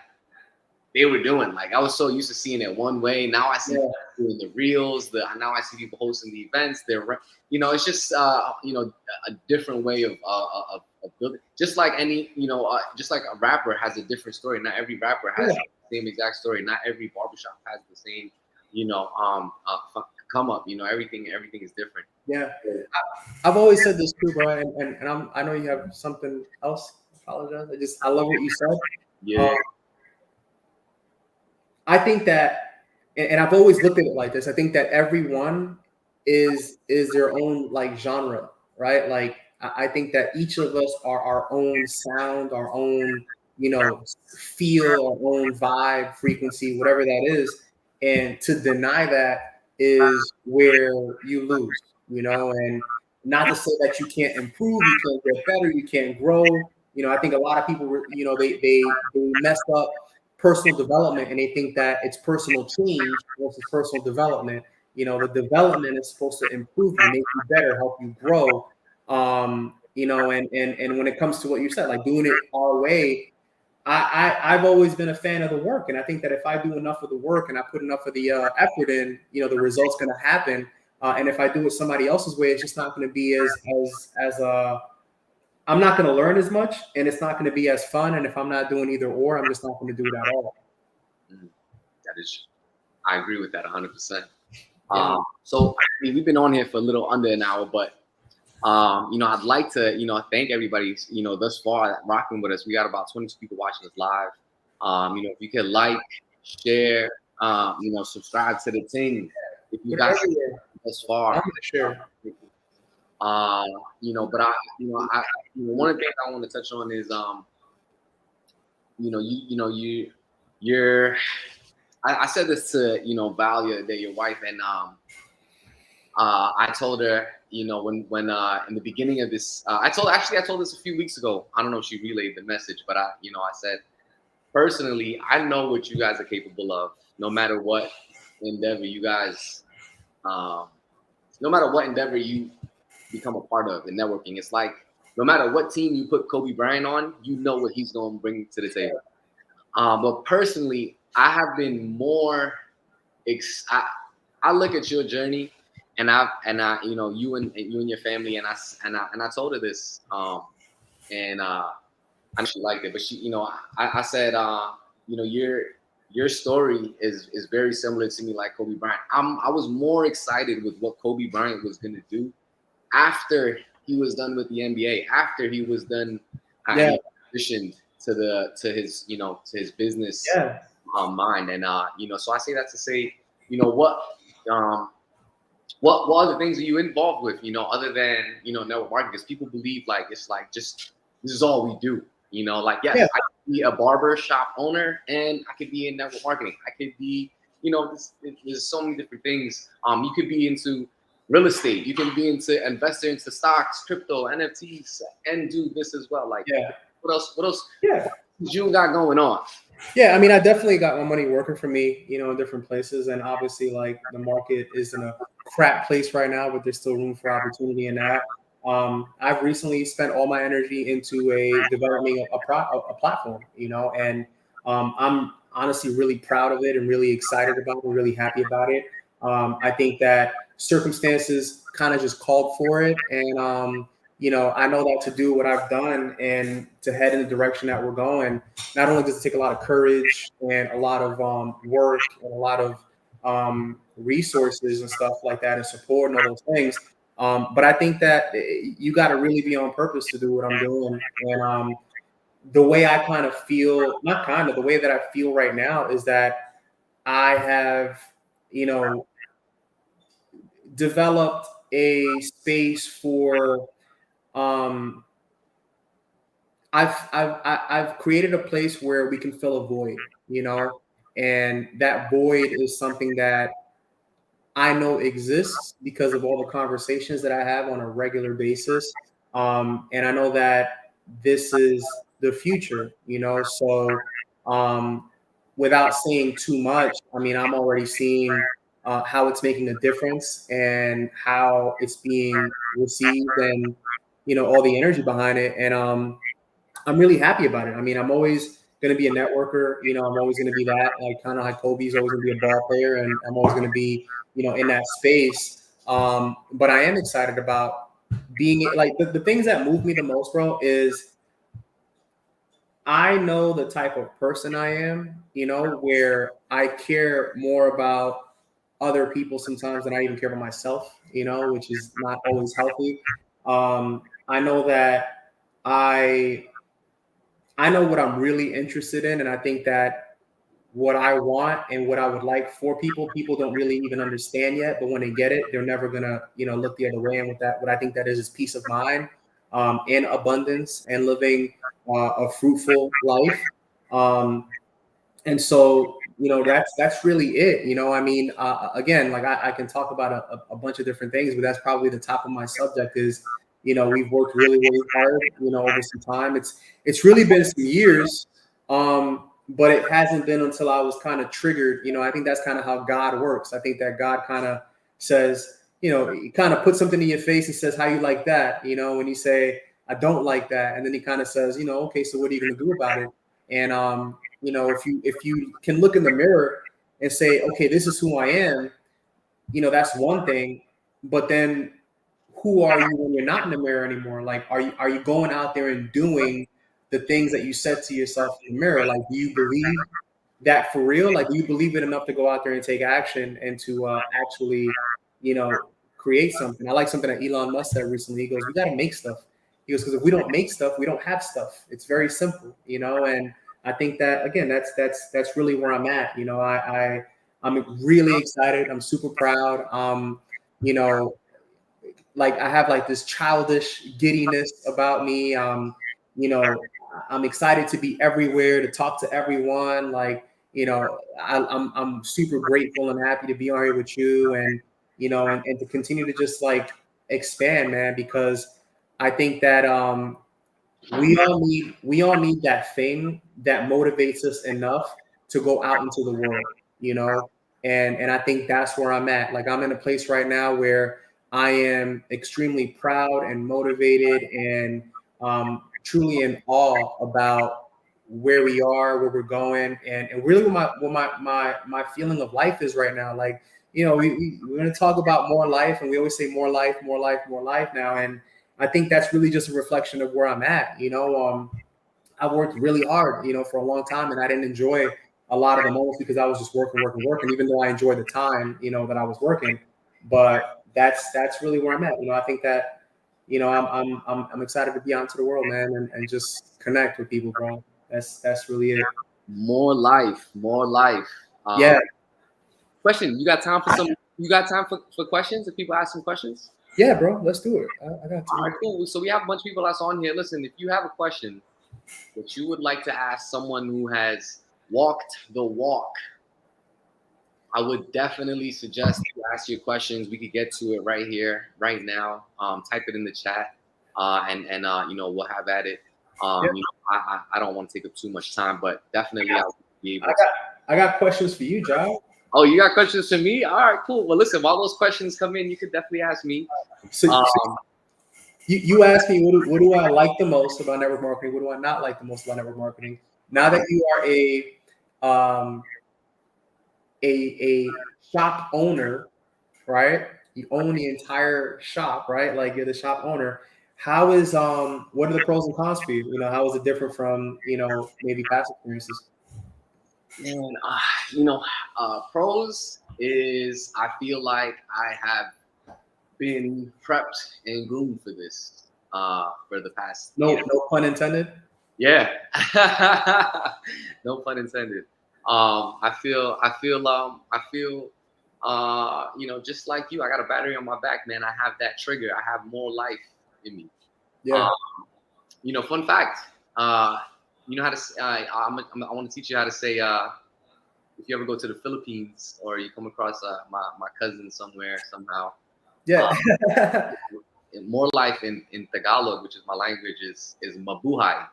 they were doing. Like I was so used to seeing it one way. Now I see Yeah. people doing the reels. Now I see people hosting the events. It's just a different way of building. Just like just like a rapper has a different story. Not every rapper has the same exact story. Not every barbershop has the same come up. Everything is different. Yeah. I've always said this too, bro, and I know you have something else. Apologize. I love what you said. Yeah. I think that, and I've always looked at it like this. I think that everyone is their own like genre, right? Like I think that each of us are our own sound, our own feel, our own vibe, frequency, whatever that is. And to deny that is where you lose, and not to say that you can't improve, you can't get better, you can't grow. I think a lot of people, they mess up personal development and they think that it's personal change versus personal development. The development is supposed to improve you, make you better, help you grow. And when it comes to what you said, like doing it our way, I've always been a fan of the work, and I think that if I do enough of the work and I put enough of the effort in, the results going to happen. And if I do it somebody else's way, it's just not going to be as I'm not going to learn as much, and it's not going to be as fun. And if I'm not doing either or, I'm just not going to do it at all. I agree with that 100%. So we've been on here for a little under an hour, but I'd like to thank everybody thus far rocking with us. We got about 22 people watching us live. If you could like, share, subscribe to the thing. If you guys thus far, I'm sure. But one of the things I want to touch on is I said this to Valia, that your wife, and I told her when in the beginning of this, I told this a few weeks ago. I don't know if she relayed the message, but I said personally, I know what you guys are capable of. No matter what endeavor you guys, no matter what endeavor you become a part of in networking, it's like no matter what team you put Kobe Bryant on, you know what he's going to bring to the table. But personally, I have been more. I look at your journey, and you and your family, and I told her this, and I know she liked it, but I said, your story is very similar to me, like Kobe Bryant. I was more excited with what Kobe Bryant was going to do after he was done with the NBA, after he was done transitioned to his business mind, and so I say that to say, what other things are you involved with, other than network marketing? Because people believe like it's like just this is all we do, like yes, I could be a barber shop owner and I could be in network marketing. I could be, there's so many different things. You could be into real estate. You can be investor into stocks, crypto, NFTs, and do this as well. Like, what else? Yeah, you got going on? Yeah, I mean, I definitely got my money working for me, in different places, and obviously, like the market is in a crap place right now, but there's still room for opportunity in that. I've recently spent all my energy into developing a platform, and I'm honestly really proud of it and really excited about it, and really happy about it. I think that circumstances kind of just called for it, and I know that to do what I've done and to head in the direction that we're going, not only does it take a lot of courage and a lot of work and a lot of resources and stuff like that and support and all those things, but I think that you got to really be on purpose to do what I'm doing. And the way I kind of feel, the way that I feel right now is that I have, developed a space for I've created a place where we can fill a void, and that void is something that I know exists because of all the conversations that I have on a regular basis. And I know that this is the future, so without saying too much, I mean, I'm already seeing how it's making a difference and how it's being received and, all the energy behind it. And I'm really happy about it. I mean, I'm always going to be a networker. You know, I'm always going to be that, like kind of like Kobe's always going to be a ball player, and I'm always going to be, you know, in that space. But I am excited about being like the things that move me the most, bro, is I know the type of person I am, you know, where I care more about other people sometimes than I even care about myself, you know, which is not always healthy. I know that I I know what I'm really interested in, and I think that what I want and what I would like for people, people don't really even understand yet. But when they get it, they're never gonna, you know, look the other way. And with that, what I think that is peace of mind, and abundance, and living a fruitful life. Um, and so, you know, that's really it. You know, I mean, again, like I can talk about a bunch of different things, but that's probably the top of my subject. Is, you know, we've worked really really hard, you know, over some time. It's really been some years, but it hasn't been until I was kind of triggered. You know, I think that's kind of how God works. I think that God kind of says, you know, he kind of puts something in your face and says, how you like that, you know, when you say I don't like that, and then he kind of says, you know, okay, so what are you going to do about it? And you know, if you can look in the mirror and say, okay, this is who I am, you know, that's one thing. But then who are you when you're not in the mirror anymore? Like, are you going out there and doing the things that you said to yourself in the mirror? Like, do you believe that for real? Like, do you believe it enough to go out there and take action and to actually, you know, create something? I like something that Elon Musk said recently. He goes, "We got to make stuff." He goes, "Because if we don't make stuff, we don't have stuff. It's very simple, you know." And I think that again, that's really where I'm at. You know, I'm really excited. I'm super proud. You know, like I have like this childish giddiness about me. You know, I'm excited to be everywhere, to talk to everyone. Like, you know, I'm super grateful and happy to be on here with you, and you know, and to continue to just like expand, man, because I think that we all need that thing that motivates us enough to go out into the world, you know. And I think that's where I'm at. Like I'm in a place right now where I am extremely proud and motivated and truly in awe about where we are, where we're going, and really what my feeling of life is right now. Like, you know, we're going to talk about more life, and we always say more life, more life, more life now. And I think that's really just a reflection of where I'm at. You know, I worked really hard, you know, for a long time, and I didn't enjoy a lot of the moments because I was just working, working, working. Even though I enjoyed the time, you know, that I was working, but that's really where I'm at. You know, I think that, you know, I'm excited to be out to the world, man, and just connect with people, bro. That's really it. More life, more life. Yeah, Question: You got time for some? You got time for questions? If people ask some questions. yeah, bro. Let's do it. I got All to. right, cool. So we have a bunch of people that's on here. Listen, if you have a question that you would like to ask someone who has walked the walk, I would definitely suggest you ask your questions. We could get to it right here, right now. Type it in the chat, and you know, we'll have at it. Yeah. You know, I don't want to take up too much time, but definitely I'll be able I to. got I got questions for you, Jive. Oh, you got questions for me? All right, cool. Well, listen, while those questions come in, you could definitely ask me. So Um, you asked me what do I like the most about network marketing? What do I not like the most about network marketing? Now that you are um, a shop owner, right? You own the entire shop, right? Like you're the shop owner. How is what are the pros and cons for you? You know, how is it different from, you know, maybe past experiences? man, you know, pros is I feel like I have been prepped and groomed for this for the past No, no pun intended. yeah. No pun intended. I feel you know, just like you, I got a battery on my back, man. I have that trigger. I have more life in me. Yeah. um, you know, fun fact, you know how to I want to teach you how to say if you ever go to the Philippines or you come across my cousin somewhere somehow. Yeah. uh, More life in Tagalog, which is my language, is mabuhay.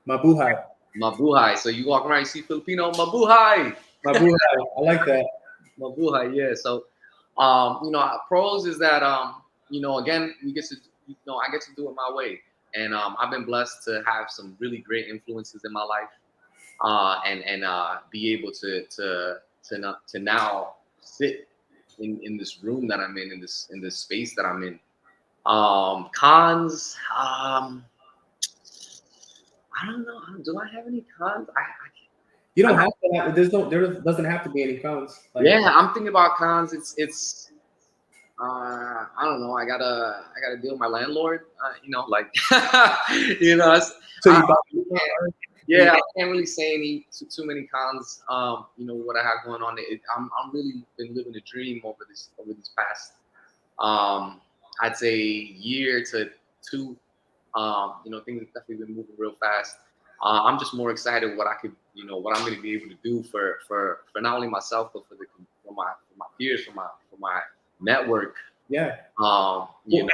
Mabuhay. Mabuhay. So you walk around, you see Filipino, mabuhay. Mabuhay. I like that. Mabuhay, yeah. So, you know, pros is that, you know, again, we get to, you know, I get to do it my way. And I've been blessed to have some really great influences in my life. and be able to now sit in this room that I'm in this space that I'm in. Cons. I don't know. Do I have any cons? You don't have to have, there doesn't have to be any cons. Like, Yeah, I'm thinking about cons. It's I don't know. I gotta deal with my landlord. You know, like you know. so I, you yeah, I can't really say too many cons. You know what I have going on. I'm really been living a dream over these past I'd say year to two. You know, things have definitely been moving real fast. I'm just more excited what I could, you know, what I'm going to be able to do for not only myself but for my peers, for my network. yeah. You know,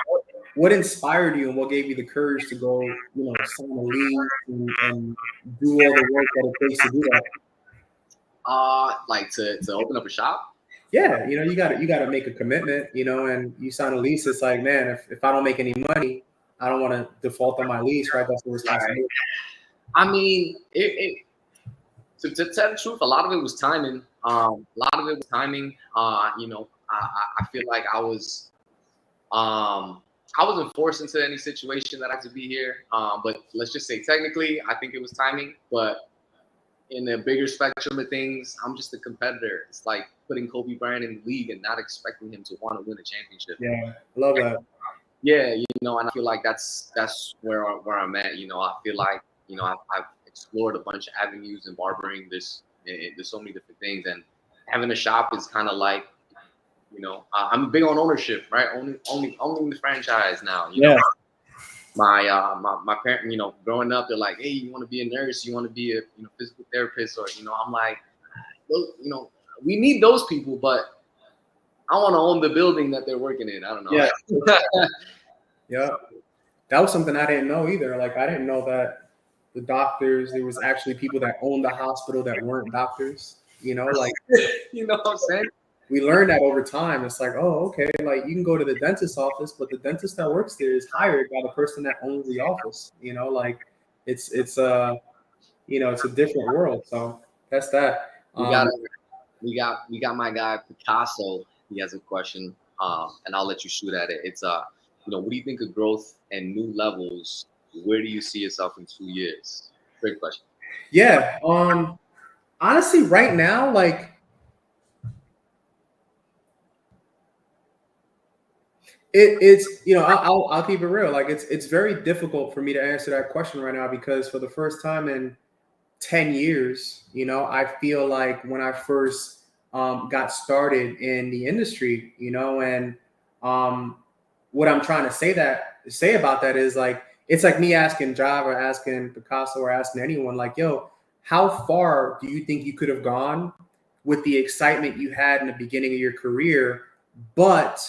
What inspired you and what gave you the courage to go, you know, sign a lease and do all the work that it takes to do that? like to open up a shop. Yeah, you know, you got to make a commitment, you know, and you sign a lease. It's like, man, if I don't make any money, I don't want to default on my lease, right? That's the Right. responsibility. I mean, to tell the truth, a lot of it was timing. A lot of it was timing. You know, I feel like I wasn't forced into any situation that I had to be here. But let's just say technically, I think it was timing. But in the bigger spectrum of things, I'm just a competitor. It's like putting Kobe Bryant in the league and not expecting him to want to win a championship. Yeah, I love that. Yeah, you know, and I feel like that's where I'm at. You know, I feel like you know I've explored a bunch of avenues in barbering. There's so many different things, and having a shop is kind of like you know I'm big on ownership, right? Owning the franchise now. You know, Yeah, my parent, you know, growing up, they're like, hey, you want to be a nurse, you want to be a physical therapist, or you know, I'm like, you know, we need those people, but I want to own the building that they're working in. I don't know. yeah, yeah. That was something I didn't know either. Like, I didn't know that the doctors, there was actually people that owned the hospital that weren't doctors. You know, like You know what I'm saying? we learned that over time. It's like, oh, okay, like you can go to the dentist's office, but the dentist that works there is hired by the person that owns the office. You know, like it's you know, it's a different world. So that's that. We got we got my guy Picasso. He has a question, and I'll let you shoot at it. It's you know, what do you think of growth and new levels? Where do you see yourself in 2 years? Great question. Yeah. Honestly, right now, like it's you know I'll keep it real. Like it's very difficult for me to answer that question right now because for the first time in 10 years, you know, I feel like when I first got started in the industry, you know, and um, what I'm trying to say about that is like it's like me asking Jive or asking Picasso or asking anyone like, yo, how far do you think you could have gone with the excitement you had in the beginning of your career, but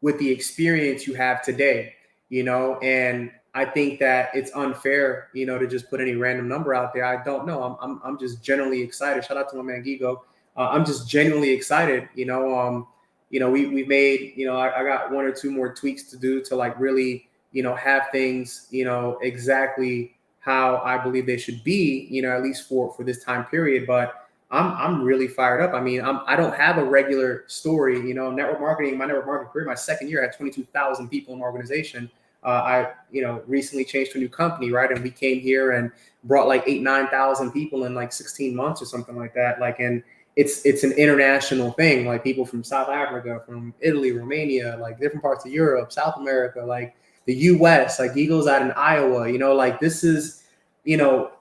with the experience you have today, you know? And I think that it's unfair, you know, to just put any random number out there. I don't know. I'm just genuinely excited. Shout out to my man Gigo. I'm just genuinely excited. You know, we've made, you know, I got one or two more tweaks to do to like really, you know, have things, you know, exactly how I believe they should be, you know, at least for this time period. But I'm really fired up. I mean, I don't have a regular story, you know, network marketing, my network marketing career, my second year I had 22,000 people in the organization. I, you know, recently changed to a new company, right? And we came here and brought like 9,000 people in like 16 months or something like that. Like, and it's an international thing. Like people from South Africa, from Italy, Romania, like different parts of Europe, South America, like the U.S. Like Eagles out in Iowa. You know, like this is, you know,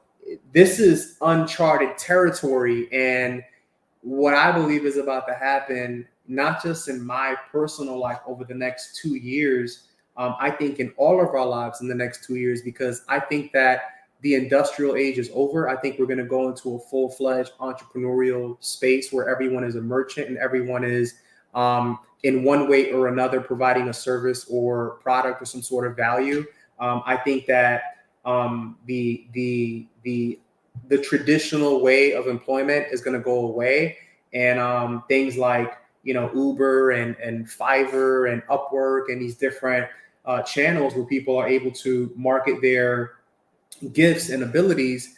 this is uncharted territory, and what I believe is about to happen, not just in my personal life over the next 2 years, I think in all of our lives in the next 2 years, because I think that the industrial age is over. I think we're going to go into a full-fledged entrepreneurial space where everyone is a merchant and everyone is in one way or another providing a service or product or some sort of value. I think that the traditional way of employment is going to go away, and things like, you know, Uber and Fiverr and Upwork and these different channels where people are able to market their gifts and abilities,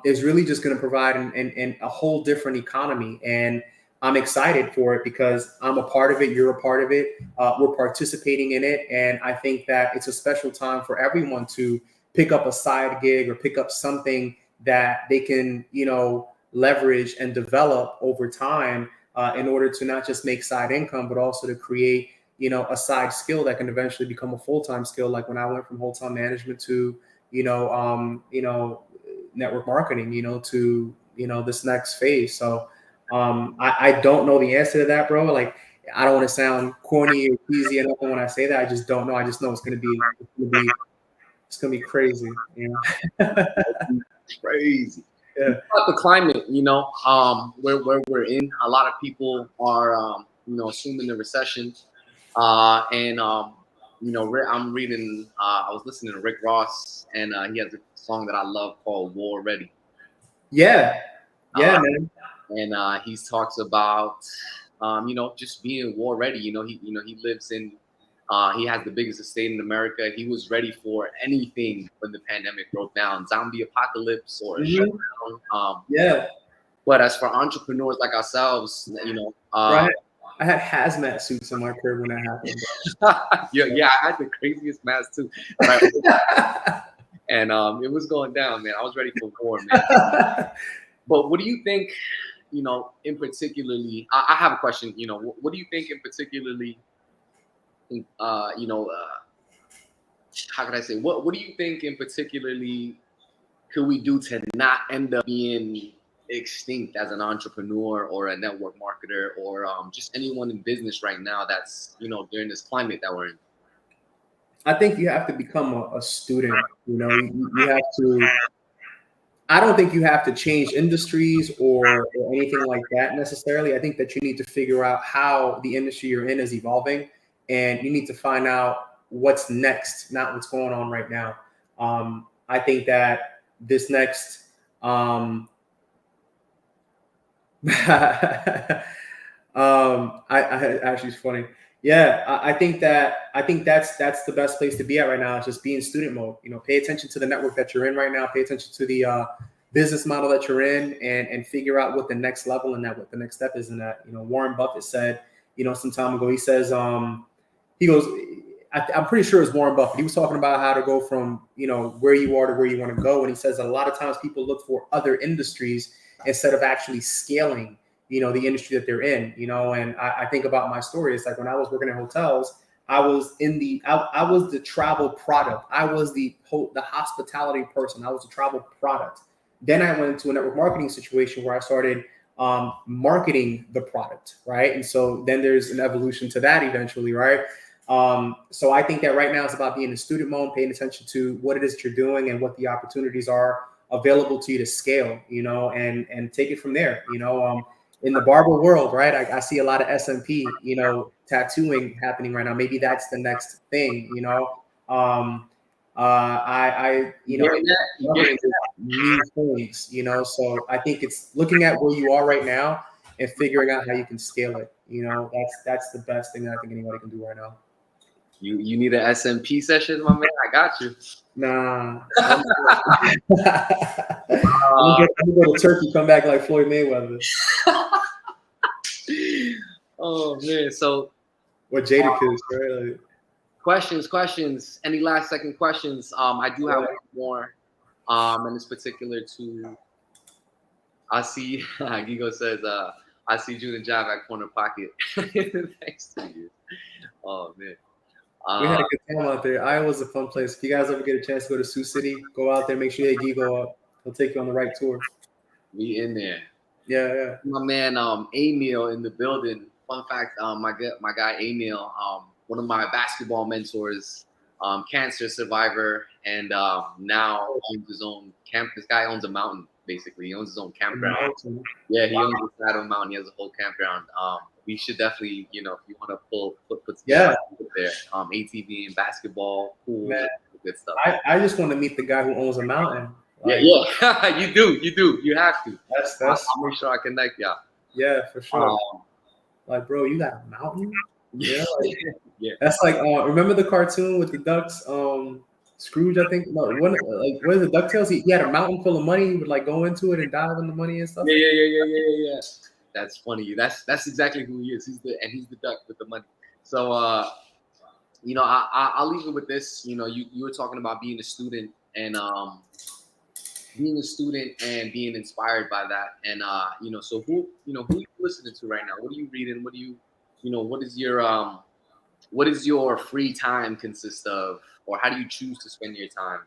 is really just going to provide an a whole different economy. And I'm excited for it because I'm a part of it. You're a part of it. We're participating in it. And I think that it's a special time for everyone to pick up a side gig or pick up something that they can, leverage and develop over time in order to not just make side income, but also to create, a side skill that can eventually become a full-time skill. Like when I went from hotel management to, network marketing, to, this next phase. So I don't know the answer to that, bro. Like, I don't want to sound corny or cheesy or nothing when I say that. I just don't know. I just know it's gonna be crazy. Crazy. Yeah. About the climate, where we're in, a lot of people are, assuming the recession, and I'm reading. I was listening to Rick Ross, and he has a song that I love called "War Ready." Yeah, man. And he talks about, just being war ready. He lives in. He has the biggest estate in America. He was ready for anything when the pandemic broke down, zombie apocalypse or a shutdown. Yeah. But as for entrepreneurs like ourselves, Right. I had hazmat suits in my crib when that happened. yeah, I had the craziest mask too. And it was going down, man. I was ready for war, man. But what do you think, in particularly, I have a question, what do you think in particularly, how could I say, what do you think in particularly could we do to not end up being extinct as an entrepreneur or a network marketer or just anyone in business right now that's, during this climate that we're in? I think you have to become a student. You have to. I don't think you have to change industries or anything like that necessarily. I think that you need to figure out how the industry you're in is evolving, and you need to find out what's next, not what's going on right now. I think that this next, I actually, it's funny. Yeah, I think that's the best place to be at right now. Is just be in student mode. Pay attention to the network that you're in right now. Pay attention to the business model that you're in, and figure out what the next level in that, what the next step is in that. Warren Buffett said, some time ago, he says, he goes, I'm pretty sure it's Warren Buffett. He was talking about how to go from where you are to where you want to go, and he says a lot of times people look for other industries instead of actually scaling the industry that they're in, and I think about my story. It's like when I was working in hotels, I was I was the travel product. I was the hospitality person. I was the travel product. Then I went into a network marketing situation where I started marketing the product, right? And so then there's an evolution to that eventually, right? So I think that right now it's about being in student mode, paying attention to what it is that you're doing and what the opportunities are available to you to scale, and take it from there. In the barber world, right? I see a lot of SMP, tattooing happening right now. Maybe that's the next thing, new things, So I think it's looking at where you are right now and figuring out how you can scale it. That's the best thing that I think anybody can do right now. You need an SMP session, my man? I got you. Nah. I'm gonna go to Turkey, come back like Floyd Mayweather. Oh man, so what Jadakiss, right? Like, questions. Any last second questions? I do have one more. And it's particular to. I see. Gigo says, I see June and Jive at Corner Pocket. Thanks to you. Oh man. We had a good time out there. Iowa's a fun place. If you guys ever get a chance to go to Sioux City, go out there. Make sure you hit Gigo up. He'll take you on the right tour. We in there. Yeah. My man, Emil in the building. Fun fact, my guy Emil, one of my basketball mentors, cancer survivor, and now owns his own camp. This guy owns a mountain, basically. He owns his own campground. Yeah, he owns the side of a mountain. He has a whole campground. We should definitely, if you want to put some stuff there, ATV and basketball, pool, good stuff. I just want to meet the guy who owns a mountain. Like, yeah, you do. You have to. That's I'll make sure I connect y'all. Yeah, for sure. Like, bro, you got a mountain? Yeah, yeah. That's like remember the cartoon with the ducks? Scrooge, I think. No, one like what is it? DuckTales. He had a mountain full of money. He would like go into it and dive in the money and stuff. Yeah. That's funny. That's exactly who he is. He's the duck with the money. So I'll leave it with this. You were talking about being a student and being inspired by that. And so who are you listening to right now? What are you reading? What do what is your free time consist of, or how do you choose to spend your time?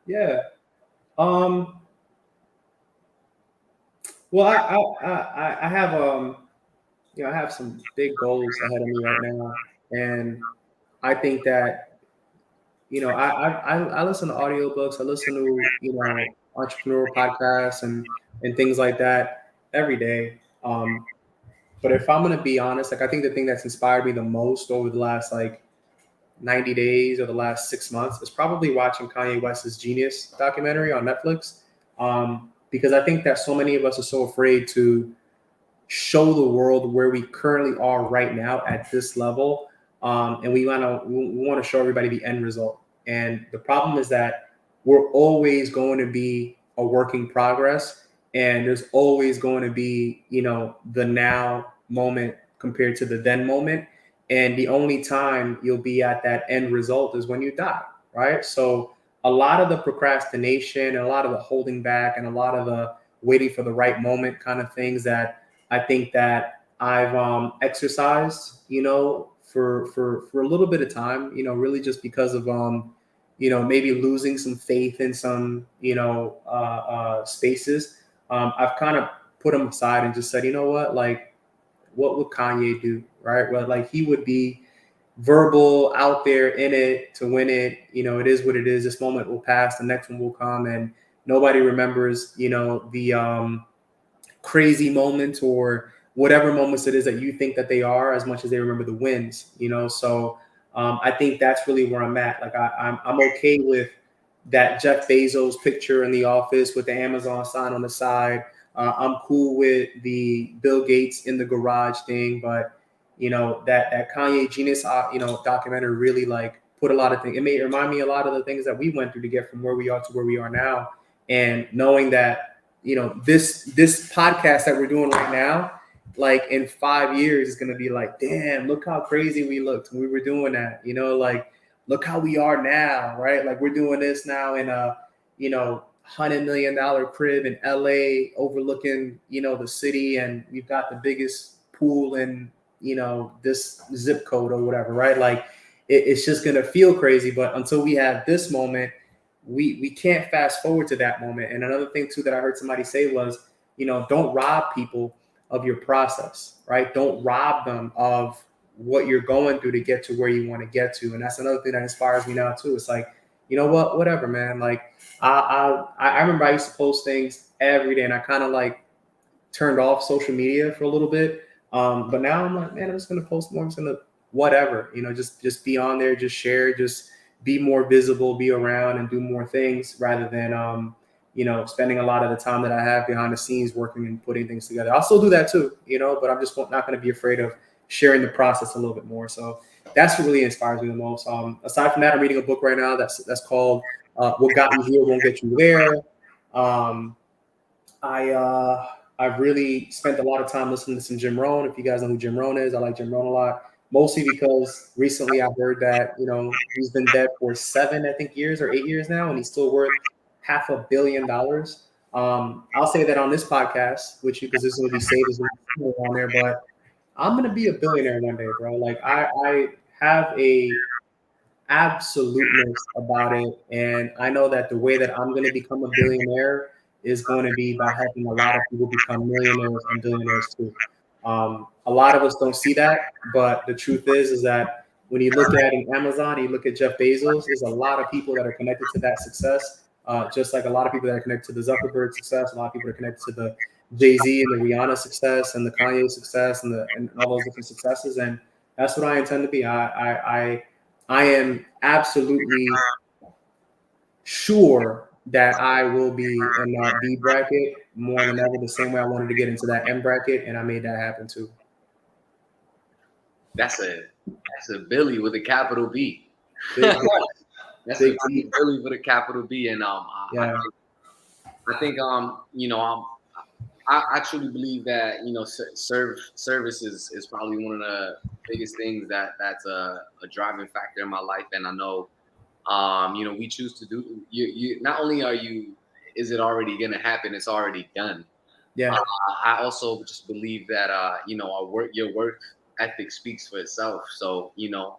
Yeah. Well, I have I have some big goals ahead of me right now, and I think that I listen to audiobooks, I listen to entrepreneurial podcasts and things like that every day. But if I'm gonna be honest, like I think the thing that's inspired me the most over the last like 90 days or the last 6 months is probably watching Kanye West's Genius documentary on Netflix. Because I think that so many of us are so afraid to show the world where we currently are right now at this level. And we want to show everybody the end result. And the problem is that we're always going to be a work in progress. And there's always going to be, the now moment compared to the then moment. And the only time you'll be at that end result is when you die, right? So a lot of the procrastination, a lot of the holding back, and a lot of the waiting for the right moment kind of things that I think that I've exercised, for a little bit of time, really just because of maybe losing some faith in some spaces. I've kind of put them aside and just said, you know what, like, what would Kanye do, right? Well, like he would be verbal out there in it to win it. It is what it is. This moment will pass, the next one will come, and nobody remembers, the crazy moments or whatever moments it is that you think that they are as much as they remember the wins, So I think that's really where I'm at. Like I'm okay with that Jeff Bezos picture in the office with the Amazon sign on the side. I'm cool with the Bill Gates in the garage thing, but that Kanye Genius, documentary really like put a lot of things. It may remind me a lot of the things that we went through to get from where we are to where we are now, and knowing that this podcast that we're doing right now, like in 5 years is gonna be like, damn, look how crazy we looked when we were doing that. Like look how we are now, right? Like we're doing this now in a $100 million crib in LA overlooking the city, and we've got the biggest pool in this zip code or whatever, right? Like it's just gonna feel crazy. But until we have this moment, we can't fast forward to that moment. And another thing too that I heard somebody say was, don't rob people of your process, right? Don't rob them of what you're going through to get to where you want to get to. And that's another thing that inspires me now too. It's like, you know what, whatever, man. Like I remember I used to post things every day, and I kind of like turned off social media for a little bit. But now I'm like, man, I'm just gonna post more. I'm just gonna whatever, just be on there, just share, just be more visible, be around, and do more things rather than spending a lot of the time that I have behind the scenes working and putting things together. I'll still do that too, but I'm just not going to be afraid of sharing the process a little bit more. So that's what really inspires me the most. Aside from that, I'm reading a book right now that's called "What Got You Here Won't Get You There." Um, I've really spent a lot of time listening to some Jim Rohn. If you guys know who Jim Rohn is, I like Jim Rohn a lot. Mostly because recently I've heard that he's been dead for 7, I think, years or 8 years now, and he's still worth $500 million. I'll say that on this podcast, which because this will be saved as on there, but I'm gonna be a billionaire one day, bro. Like I have a absoluteness about it, and I know that the way that I'm gonna become a billionaire is going to be by helping a lot of people become millionaires and billionaires too. A lot of us don't see that, but the truth is that when you look at Amazon, you look at Jeff Bezos, there's a lot of people that are connected to that success. Just like a lot of people that are connected to the Zuckerberg success, a lot of people are connected to the Jay-Z and the Rihanna success and the Kanye success and all those different successes. And that's what I intend to be. I am absolutely sure that I will be in that B bracket more than ever, the same way I wanted to get into that M bracket, and I made that happen too. That's a Billy with a capital B. That's a Big T. Billy with a capital B, and Yeah. I think you know I truly believe that you know service is probably one of the biggest things that's a driving factor in my life, and I know you know we choose to do you not only are you is it already gonna happen, it's already done. Yeah. uh, I also just believe that you know your work ethic speaks for itself. So you know,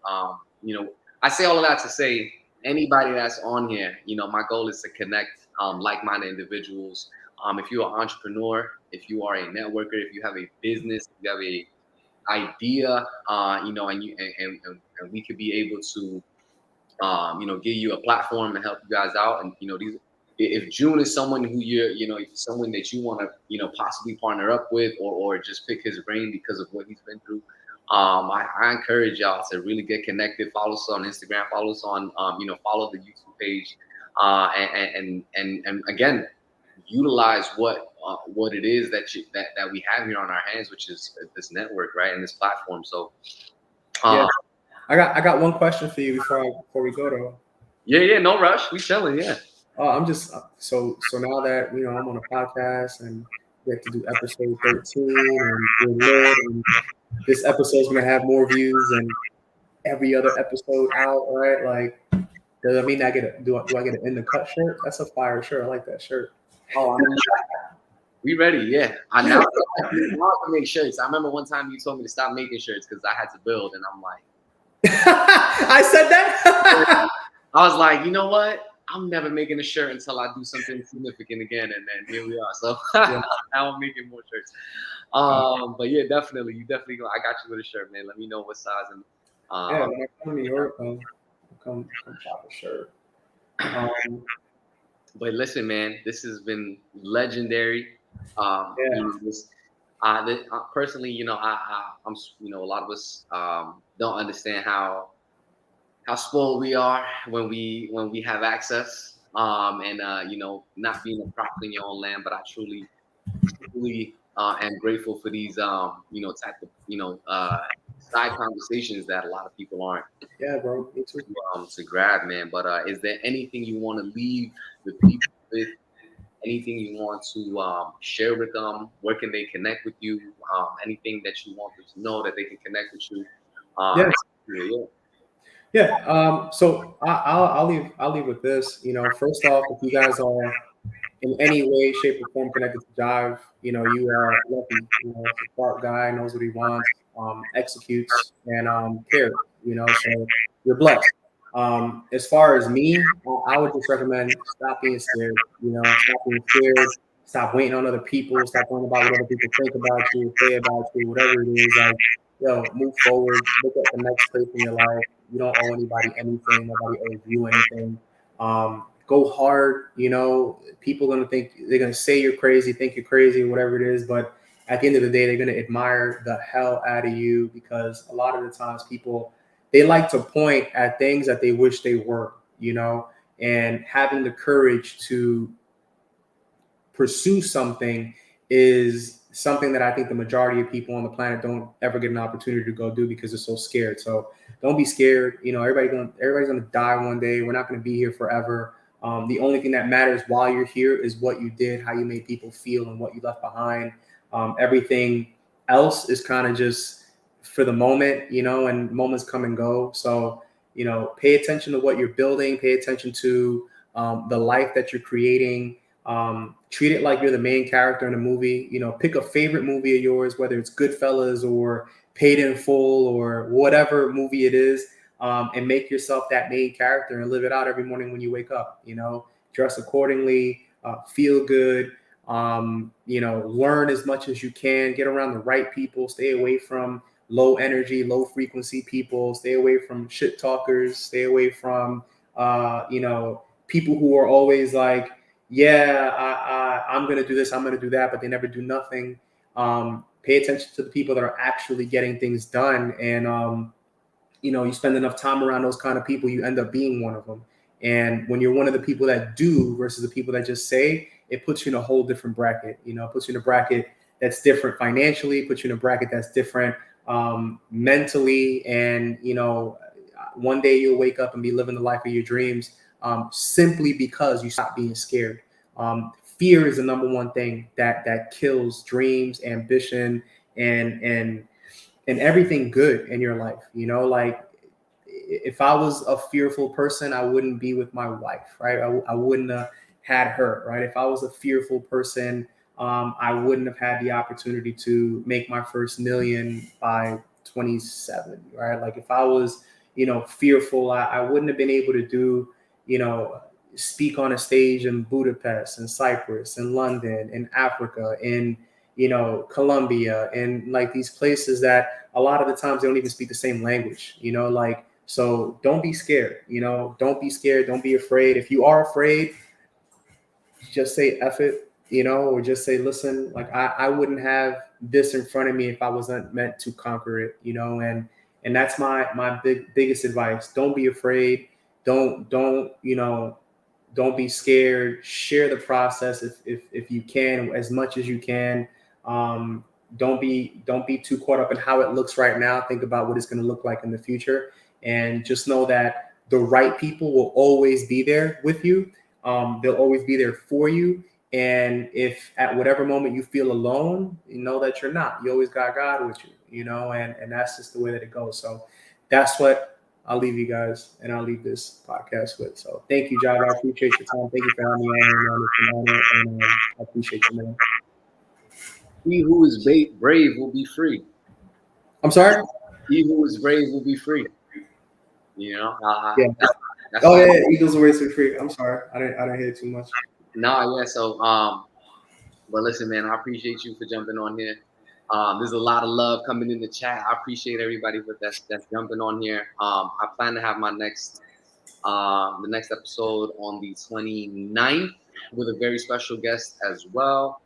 I say all of that to say anybody that's on here, you know, my goal is to connect like-minded individuals. If you're an entrepreneur, if you are a networker, if you have a business, if you have a idea, you know, and we could be able to you know, give you a platform and help you guys out. And you know, these if June is someone who you know, someone that you want to, you know, possibly partner up with or just pick his brain because of what he's been through. I encourage y'all to really get connected. Follow us on Instagram. Follow us on, you know, follow the YouTube page, and again, utilize what it is that that we have here on our hands, which is this network, right, and this platform. So, Yeah. um, I got one question for you before we go though. yeah, no rush. We chilling, yeah. I'm just so now that you know I'm on a podcast and we have to do episode 13 and we're lit and this episode's gonna have more views than every other episode out, right? Like, does that mean I get do I get an in the cut shirt? That's a fire shirt. I like that shirt. Oh, I mean, we ready, yeah. I now I can make shirts. I remember one time you told me to stop making shirts because I had to build, and I'm like, I said that. I was like, you know what? I'm never making a shirt until I do something significant again, and then here we are. So Yeah. now I'm making more shirts. But yeah, definitely, you definitely go. I got you with a shirt, man. Let me know what size and Yeah, when I come to New York, come shop a shirt. But listen, man, this has been legendary. Yeah. You know, personally, you know, I'm, you know, a lot of us don't understand how spoiled we are when we have access. And you know, not being a prophet in your own land, but I truly am grateful for these you know type of side conversations that a lot of people aren't Yeah, bro. Me too. to grab, man. But is there anything you want to leave the people with? Anything you want to share with them? Where can they connect with you? Anything that you want them to know that they can connect with you? Yeah. Yeah. Yeah. So I'll leave with this. You know, first off, if you guys are in any way, shape, or form connected to Jive, you know, you are lucky. You know, it's a smart guy, knows what he wants, executes, and cares. You know, so you're blessed. As far as me, I would just recommend stop being scared. You know, stop being scared. Stop waiting on other people. Stop worrying about what other people think about you, say about you, whatever it is. Like, yo, move forward. Look at the next place in your life. You don't owe anybody anything. Nobody owes you anything. Go hard. You know, people are gonna think they're gonna say you're crazy, think you're crazy, whatever it is. But at the end of the day, they're gonna admire the hell out of you because a lot of the times people they like to point at things that they wish they were. You know, and having the courage to pursue something is something that I think the majority of people on the planet don't ever get an opportunity to go do because they're so scared. So don't be scared. You know, everybody's gonna die one day. We're not gonna be here forever. The only thing that matters while you're here is what you did, how you made people feel, and what you left behind. Everything else is kind of just for the moment, you know, and moments come and go. So, you know, pay attention to what you're building, pay attention to the life that you're creating. Treat it like you're the main character in a movie. You know, pick a favorite movie of yours, whether it's Goodfellas or Paid in Full or whatever movie it is, and make yourself that main character and live it out every morning when you wake up. You know, dress accordingly, feel good. You know, learn as much as you can. Get around the right people. Stay away from low energy, low frequency people. Stay away from shit talkers. Stay away from you know, people who are always like, yeah, I'm going to do this, I'm going to do that, but they never do nothing. Pay attention to the people that are actually getting things done. And, you know, you spend enough time around those kind of people, you end up being one of them. And when you're one of the people that do versus the people that just say, it puts you in a whole different bracket. You know, it puts you in a bracket that's different financially, puts you in a bracket that's different mentally. And, you know, one day you'll wake up and be living the life of your dreams, simply because you stop being scared. Fear is the number one thing that kills dreams, ambition, and everything good in your life. You know, like if I was a fearful person, I wouldn't be with my wife, right? I wouldn't have had her, right? If I was a fearful person, I wouldn't have had the opportunity to make my first million by 27, right? Like if I was, fearful, I wouldn't have been able to do, speak on a stage in Budapest and Cyprus and London and Africa and, Colombia and like these places that a lot of the times they don't even speak the same language, like, so don't be scared, don't be scared. Don't be afraid. If you are afraid, just say F it, or just say, listen, like I wouldn't have this in front of me if I wasn't meant to conquer it, and that's my biggest advice. Don't be afraid. Don't be scared. Share the process if you can, as much as you can. Don't be too caught up in how it looks right now. Think about what it's going to look like in the future, and just know that the right people will always be there with you. They'll always be there for you. And if at whatever moment you feel alone, you know that you're not. You always got God with you, and that's just the way that it goes. So that's what I'll leave you guys, and I'll leave this podcast with. So thank you, Jive. I appreciate your time. Thank you for having me on, man. It's an honor, and I appreciate you, man. He who is brave will be free. I'm sorry? He who is brave will be free. Yeah. Oh yeah, Eagles always so free. I'm sorry, I didn't hear too much. No, yeah. So, but listen, man, I appreciate you for jumping on here. There's a lot of love coming in the chat. I appreciate everybody that's jumping on here. I plan to have my the next episode on the 29th with a very special guest as well.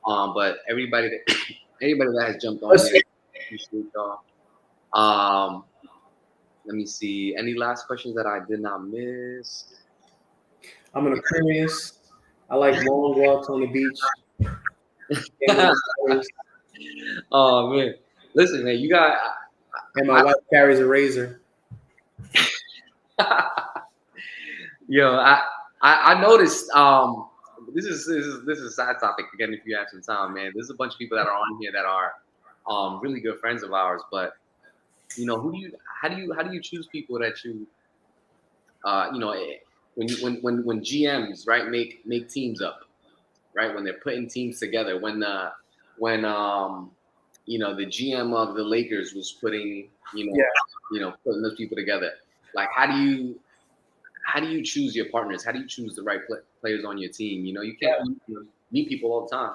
But anybody that has jumped on here, appreciate y'all. Let me see. Any last questions that I did not miss? I'm an Aquarius. I like long walks on the beach. Oh man, listen, man, you got. And my wife carries a razor. Yo, I noticed. This is a side topic again. If you have some time, man, there's a bunch of people that are on here that are really good friends of ours. But how do you choose people that you when GMs, right, make teams up, right, when they're putting teams together, when the GM of the Lakers was putting putting those people together, like how do you choose your partners? How do you choose the right players on your team? You can't meet people all the time.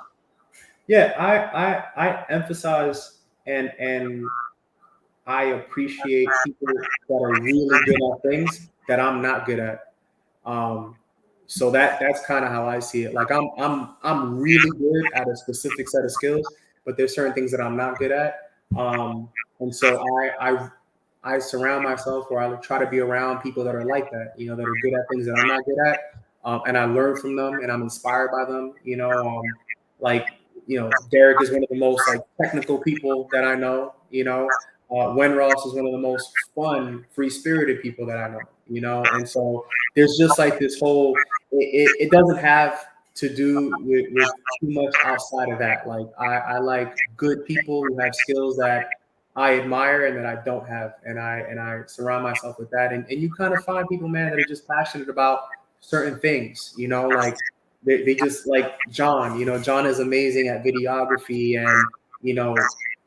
Yeah, I emphasize and I appreciate people that are really good at things that I'm not good at. So that's kind of how I see it. Like I'm really good at a specific set of skills, but there's certain things that I'm not good at. And so I surround myself, or I try to be around people that are like that, that are good at things that I'm not good at. And I learn from them, and I'm inspired by them. Derek is one of the most like technical people that I know. Ross is one of the most fun, free-spirited people that I know. And so there's just like this whole. It doesn't have to do with too much outside of that. Like I like good people who have skills that I admire and that I don't have, and I surround myself with that. And you kind of find people, man, that are just passionate about certain things. Like they just like John. John is amazing at videography and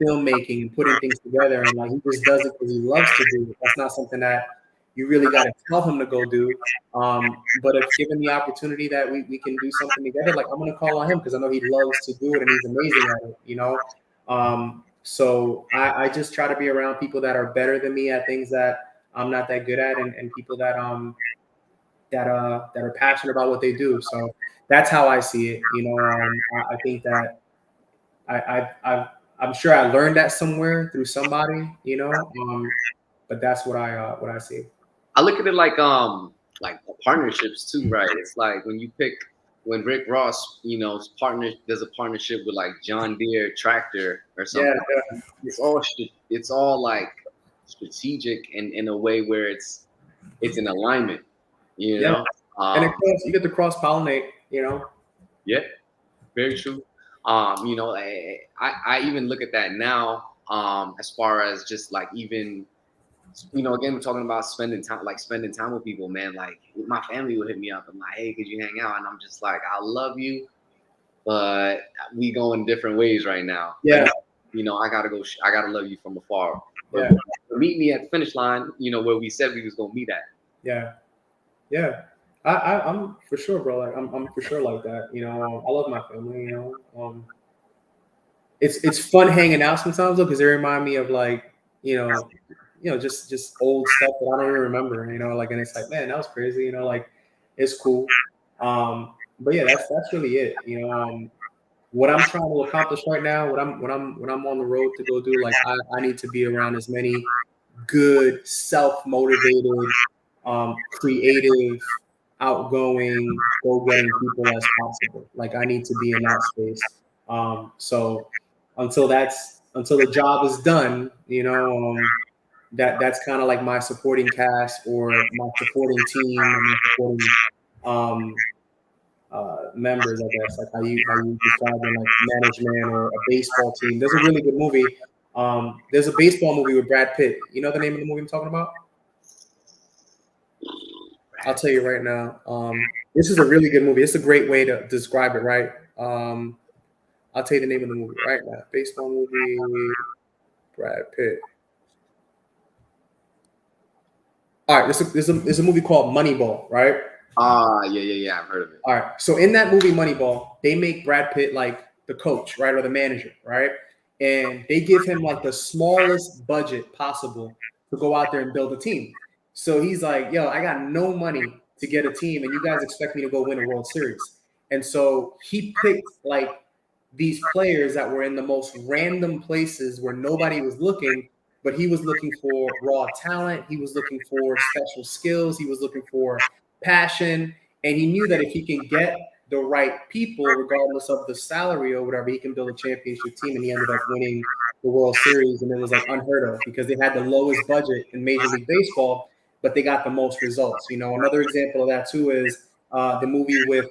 filmmaking and putting things together, and like he just does it because he loves to do it. That's not something that you really got to tell him to go do. But if given the opportunity that we can do something together, like I'm gonna call on him because I know he loves to do it and he's amazing at it. So I just try to be around people that are better than me at things that I'm not that good at, and people that are passionate about what they do. So that's how I see it. I think that I'm sure I learned that somewhere through somebody. But that's what I see. I look at it like partnerships too, right? It's like when Rick Ross, does a partnership with like John Deere tractor or something. Yeah. It's all like strategic and in a way where it's in alignment, you Yeah, know. and Um, you get to cross pollinate, you know. yeah, very true. You know, I even look at that now, as far as just like even, you know, again, we're talking about spending time with people, man. Like my family would hit me up and like, hey, could you hang out? And I'm just like, I love you, but we go in different ways right now. Like, Yeah, you know, I gotta go. I gotta love you from afar. But yeah, meet me at the finish line. You know, where we said we was gonna meet at. yeah, yeah. I'm for sure, bro. Like I'm for sure like that. You know, I love my family. You know, it's fun hanging out sometimes though because they remind me of like just old stuff that I don't even remember. You know, like and it's like man, that was crazy. You know, like it's cool. But yeah, that's really it. You know, what I'm trying to accomplish right now, when I'm on the road to go do, like I need to be around as many good, self-motivated, creative, outgoing, go-getting people as possible. Like I need to be in that space. So until the job is done, that's kind of like my supporting cast or my supporting team or my supporting um, members, I guess, like how you describe them, like management or a baseball team. There's a really good movie. There's a baseball movie with Brad Pitt. You know the name of the movie I'm talking about? I'll tell you right now. This is a really good movie. It's a great way to describe it, right? I'll tell you the name of the movie right now. Baseball movie, Brad Pitt. All right, there's a movie called Moneyball, right? Yeah. I've heard of it. All right. So in that movie Moneyball, they make Brad Pitt like the coach, right, or the manager, right? And they give him like the smallest budget possible to go out there and build a team. So he's like, "Yo, I got no money to get a team, and you guys expect me to go win a World Series." And so he picked like these players that were in the most random places where nobody was looking, but he was looking for raw talent. He was looking for special skills. He was looking for passion. And he knew that if he can get the right people, regardless of the salary or whatever, he can build a championship team. And he ended up winning the World Series. And it was like unheard of because they had the lowest budget in Major League Baseball, but they got the most results. You know, another example of that too is the movie with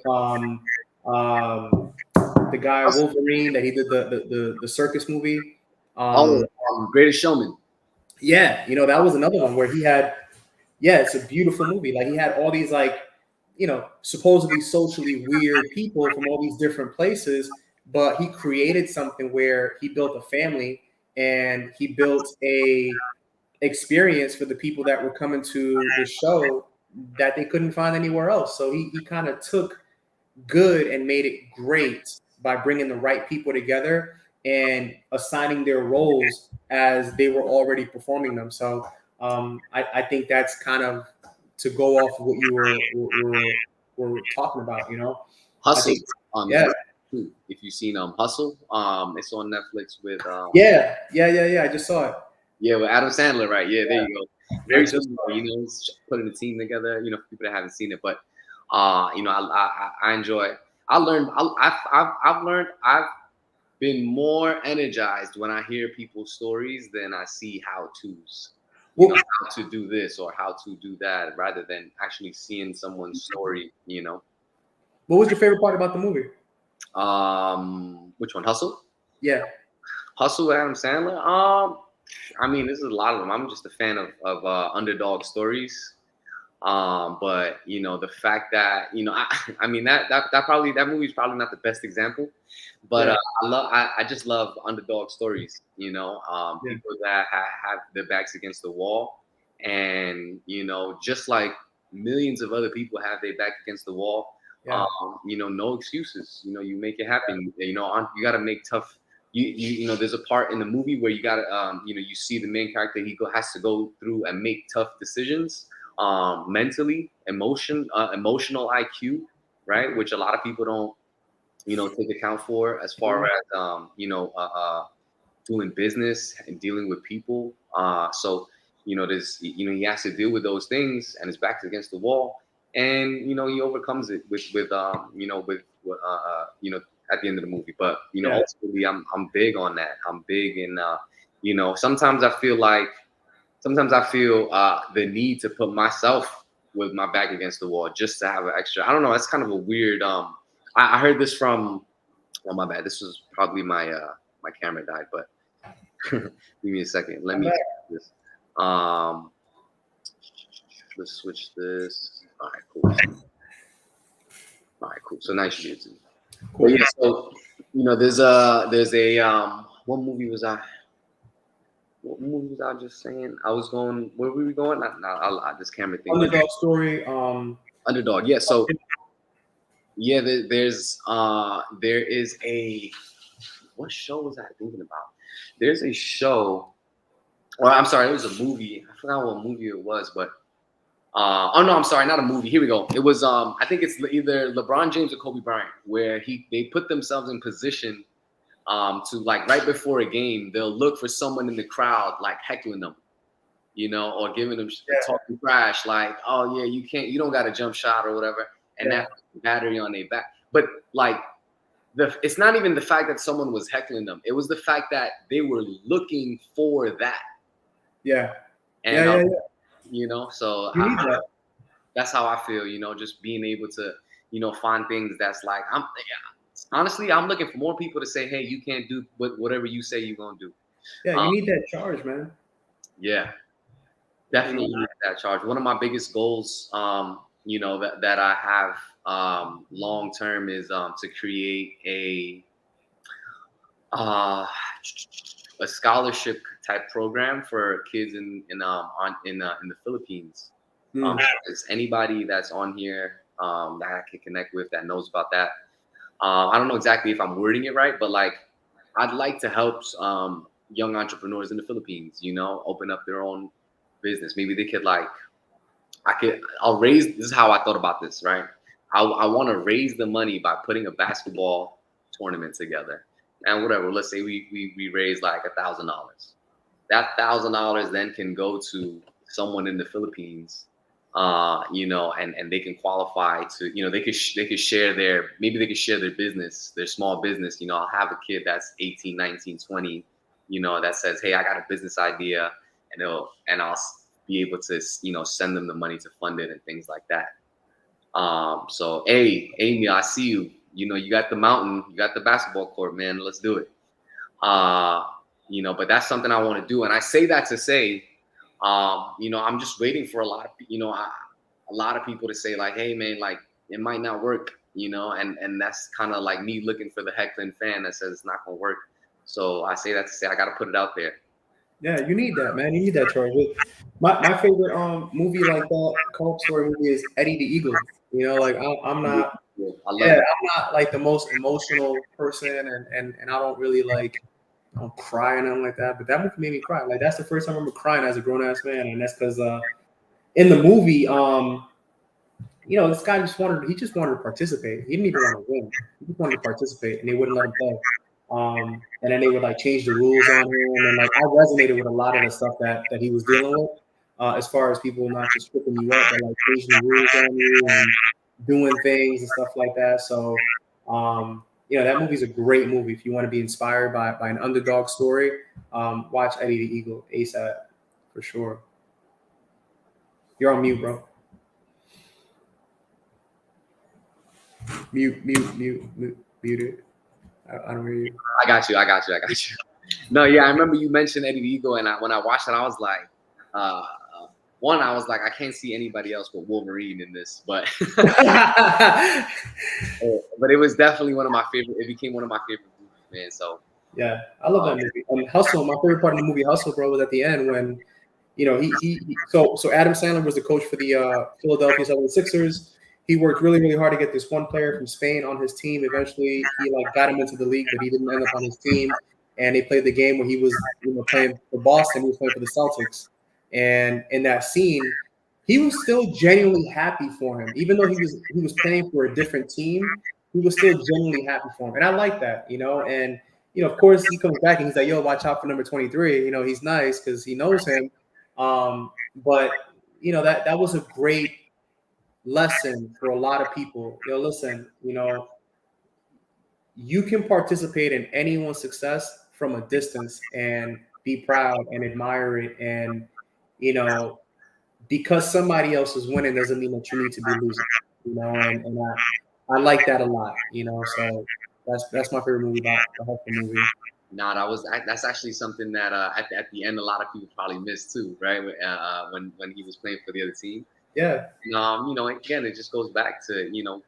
the guy Wolverine that he did the circus movie. Oh, Greatest Showman. Yeah, that was another one where he had. Yeah, it's a beautiful movie. Like he had all these like, supposedly socially weird people from all these different places, but he created something where he built a family and he built a experience for the people that were coming to the show that they couldn't find anywhere else. So he kind of took good and made it great by bringing the right people together and assigning their roles as they were already performing them. So I think that's kind of to go off of what you were talking about. I Hustle. think yeah, If you've seen Hustle, it's on Netflix with yeah. I just saw it. yeah, with Adam Sandler, right? Yeah, there you go. I Very just similar, it's putting a team together. For people that haven't seen it, but I enjoy it. I've learned I've been more energized when I hear people's stories than I see how tos. well, How to do this or how to do that, rather than actually seeing someone's story. what was your favorite part about the movie? Which one? Hustle. Yeah, Hustle with Adam Sandler. I mean, this is a lot of them. I'm just a fan of underdog stories. But the fact that I mean that movie is probably not the best example, but yeah, I just love underdog stories. yeah, People that have their backs against the wall, and just like millions of other people have their back against the wall. yeah, No excuses. You make it happen. You got to make tough. There's a part in the movie where you got to, you see the main character. Has to go through and make tough decisions, mentally, emotional IQ, right? Which a lot of people don't, take account for as far as, doing business and dealing with people. There's, he has to deal with those things, and his back's against the wall, and he overcomes it at the end of the movie. But yeah, ultimately, I'm big on that. I'm big in, sometimes I feel like sometimes I feel the need to put myself with my back against the wall just to have an extra. I don't know. That's kind of a weird. I heard this from. Oh my bad. This was probably my camera died, but give me a second. Let me do this. Let's switch this. All right, cool. All right, cool. So nice you too. Cool. Yeah, so there's a what movie was I? What movie was I just saying? I was going. Where were we going? This camera thing. Underdog story. Underdog. Yeah. So yeah, there is a what show was I thinking about? There's a show. Or I'm sorry, it was a movie. I forgot what movie it was, but oh no, I'm sorry, not a movie. Here we go. It was I think it's either LeBron James or Kobe Bryant, where they put themselves in position to like right before a game, they'll look for someone in the crowd like heckling them, or giving them talking trash, like, oh yeah, you don't got a jump shot or whatever, and that battery on their back. But like it's not even the fact that someone was heckling them; it was the fact that they were looking for that. Yeah. And so that's how I feel. Just being able to find things that's like honestly, I'm looking for more people to say, hey, you can't do whatever you say you're gonna do. Yeah, you need that charge, man. Yeah, definitely need that charge. One of my biggest goals, that I have long term is to create a scholarship type program for kids in the Philippines. Anybody that's on here that I can connect with that knows about that. I don't know exactly if I'm wording it right, but like I'd like to help young entrepreneurs in the Philippines, open up their own business. Maybe they could I'll raise, this is how I thought about this, right? I want to raise the money by putting a basketball tournament together. And whatever, let's say we raise like $1,000. That $1,000 then can go to someone in the Philippines, and they can qualify to, they could share they could share their business, their small business. I'll have a kid that's 18, 19, 20, that says, hey, I got a business idea, and I'll be able to, send them the money to fund it and things like that. So, hey, Amy, I see you. You got the mountain, you got the basketball court, man. Let's do it. But that's something I want to do. And I say that to say, I'm just waiting for a lot of people to say like, hey man, like it might not work, and that's kind of like me looking for the heckling fan that says it's not going to work. So I say that to say, I got to put it out there. Yeah, you need that, man. You need that charge. My favorite movie like that, cult story movie, is Eddie the Eagle. Like I'm not like the most emotional person, and I don't really like cry and nothing like that. But that movie made me cry. Like that's the first time I remember crying as a grown ass man, and that's because in the movie, this guy just wanted to participate. He didn't even want to win. He just wanted to participate, and they wouldn't let him play. And then they would like change the rules on him, and like I resonated with a lot of the stuff that he was dealing with, as far as people not just stripping you up, but like changing the rules on you and doing things and stuff like that. So, that movie's a great movie. If you want to be inspired by an underdog story, watch Eddie the Eagle ASAP for sure. You're on mute, bro. Muted. I don't hear you. I got you. No, yeah, I remember you mentioned Eddie the Eagle, and when I watched it, I was like, I can't see anybody else but Wolverine in this, but but it was definitely one of my favorite. It became one of my favorite movies, man. So yeah, I love that movie. And Hustle, my favorite part of the movie Hustle, bro, was at the end when, so Adam Sandler was the coach for the Philadelphia 76ers. He worked really, really hard to get this one player from Spain on his team. Eventually, he got him into the league, but he didn't end up on his team. And they played the game where he was, playing for Boston. He was playing for the Celtics. And in that scene, he was still genuinely happy for him, even though he was playing for a different team. He was still genuinely happy for him, and I like that, And of course, he comes back and he's like, "Yo, watch out for number 23." He's nice because he knows him. But that was a great lesson for a lot of people. Listen, you can participate in anyone's success from a distance and be proud and admire it and you know, because somebody else is winning doesn't mean that you need to be losing. You know, and I like that a lot. You know, so that's my favorite movie about the Hustle movie. Nah, that's actually something that at the end a lot of people probably missed too, right? When he was playing for the other team. Yeah, You know, again, it just goes back to, you know,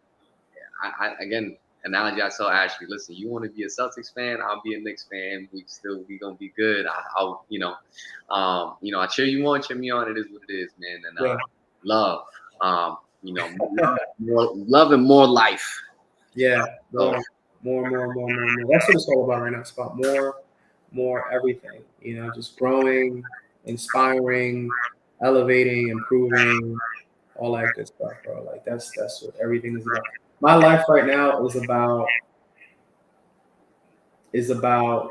again, analogy I tell Ashley, listen, you want to be a Celtics fan, I'll be a Knicks fan. We gonna be good. I'll you know, I cheer you on, cheer me on. It is what it is, man. And yeah, love, you know, more love and more life. yeah. So More. That's what it's all about right now. It's about more everything. You know, just growing, inspiring, elevating, improving, all that good stuff, bro. Like that's what everything is about. My life right now is about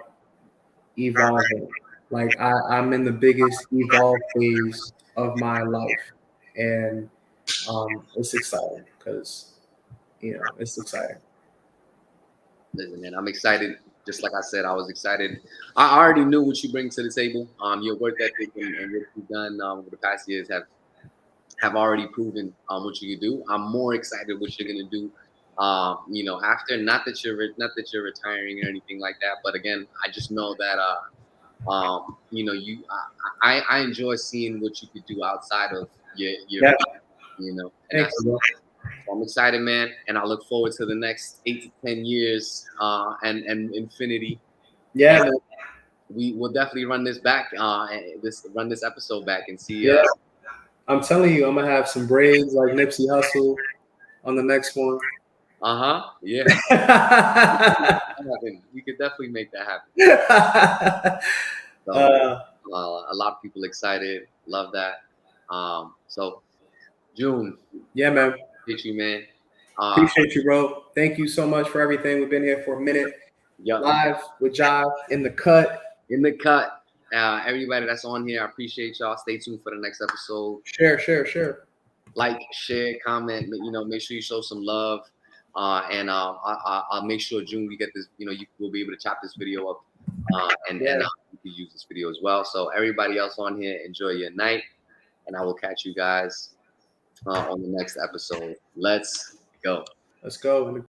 evolving. Like I'm in the biggest evolve phase of my life, and it's exciting because it's exciting. listen, man, I'm excited. Just like I said, I was excited. I already knew what you bring to the table. Your work ethic and what you've done over the past years have already proven what you can do. I'm more excited what you're gonna do. You know, after not that you're retiring or anything like that, but again, I just know that you know, I enjoy seeing what you could do outside of your Yeah, you know, and thank that's you, bro. so I'm excited, man, and I look forward to the next 8 to 10 years and infinity. Yeah, And man. we will definitely run this back, run this episode back and see. Yeah. I'm telling you, I'm gonna have some braids like Nipsey Hussle on the next one. Yeah, we could definitely make that happen. So uh, a lot of people excited, love that. So June, yeah, man. appreciate you, man. Uh, Appreciate you, bro. Thank you so much for everything. We've been here for a minute, yup, live with Jive in the cut. in the cut. Everybody that's on here, I appreciate y'all. Stay tuned for the next episode. Share. Like, share, comment. You know, make sure you show some love. And I'll make sure June we get this. You know, you will be able to chop this video up, and Yeah. you can use this video as well. So everybody else on here, enjoy your night, and I will catch you guys on the next episode. Let's go. Let's go.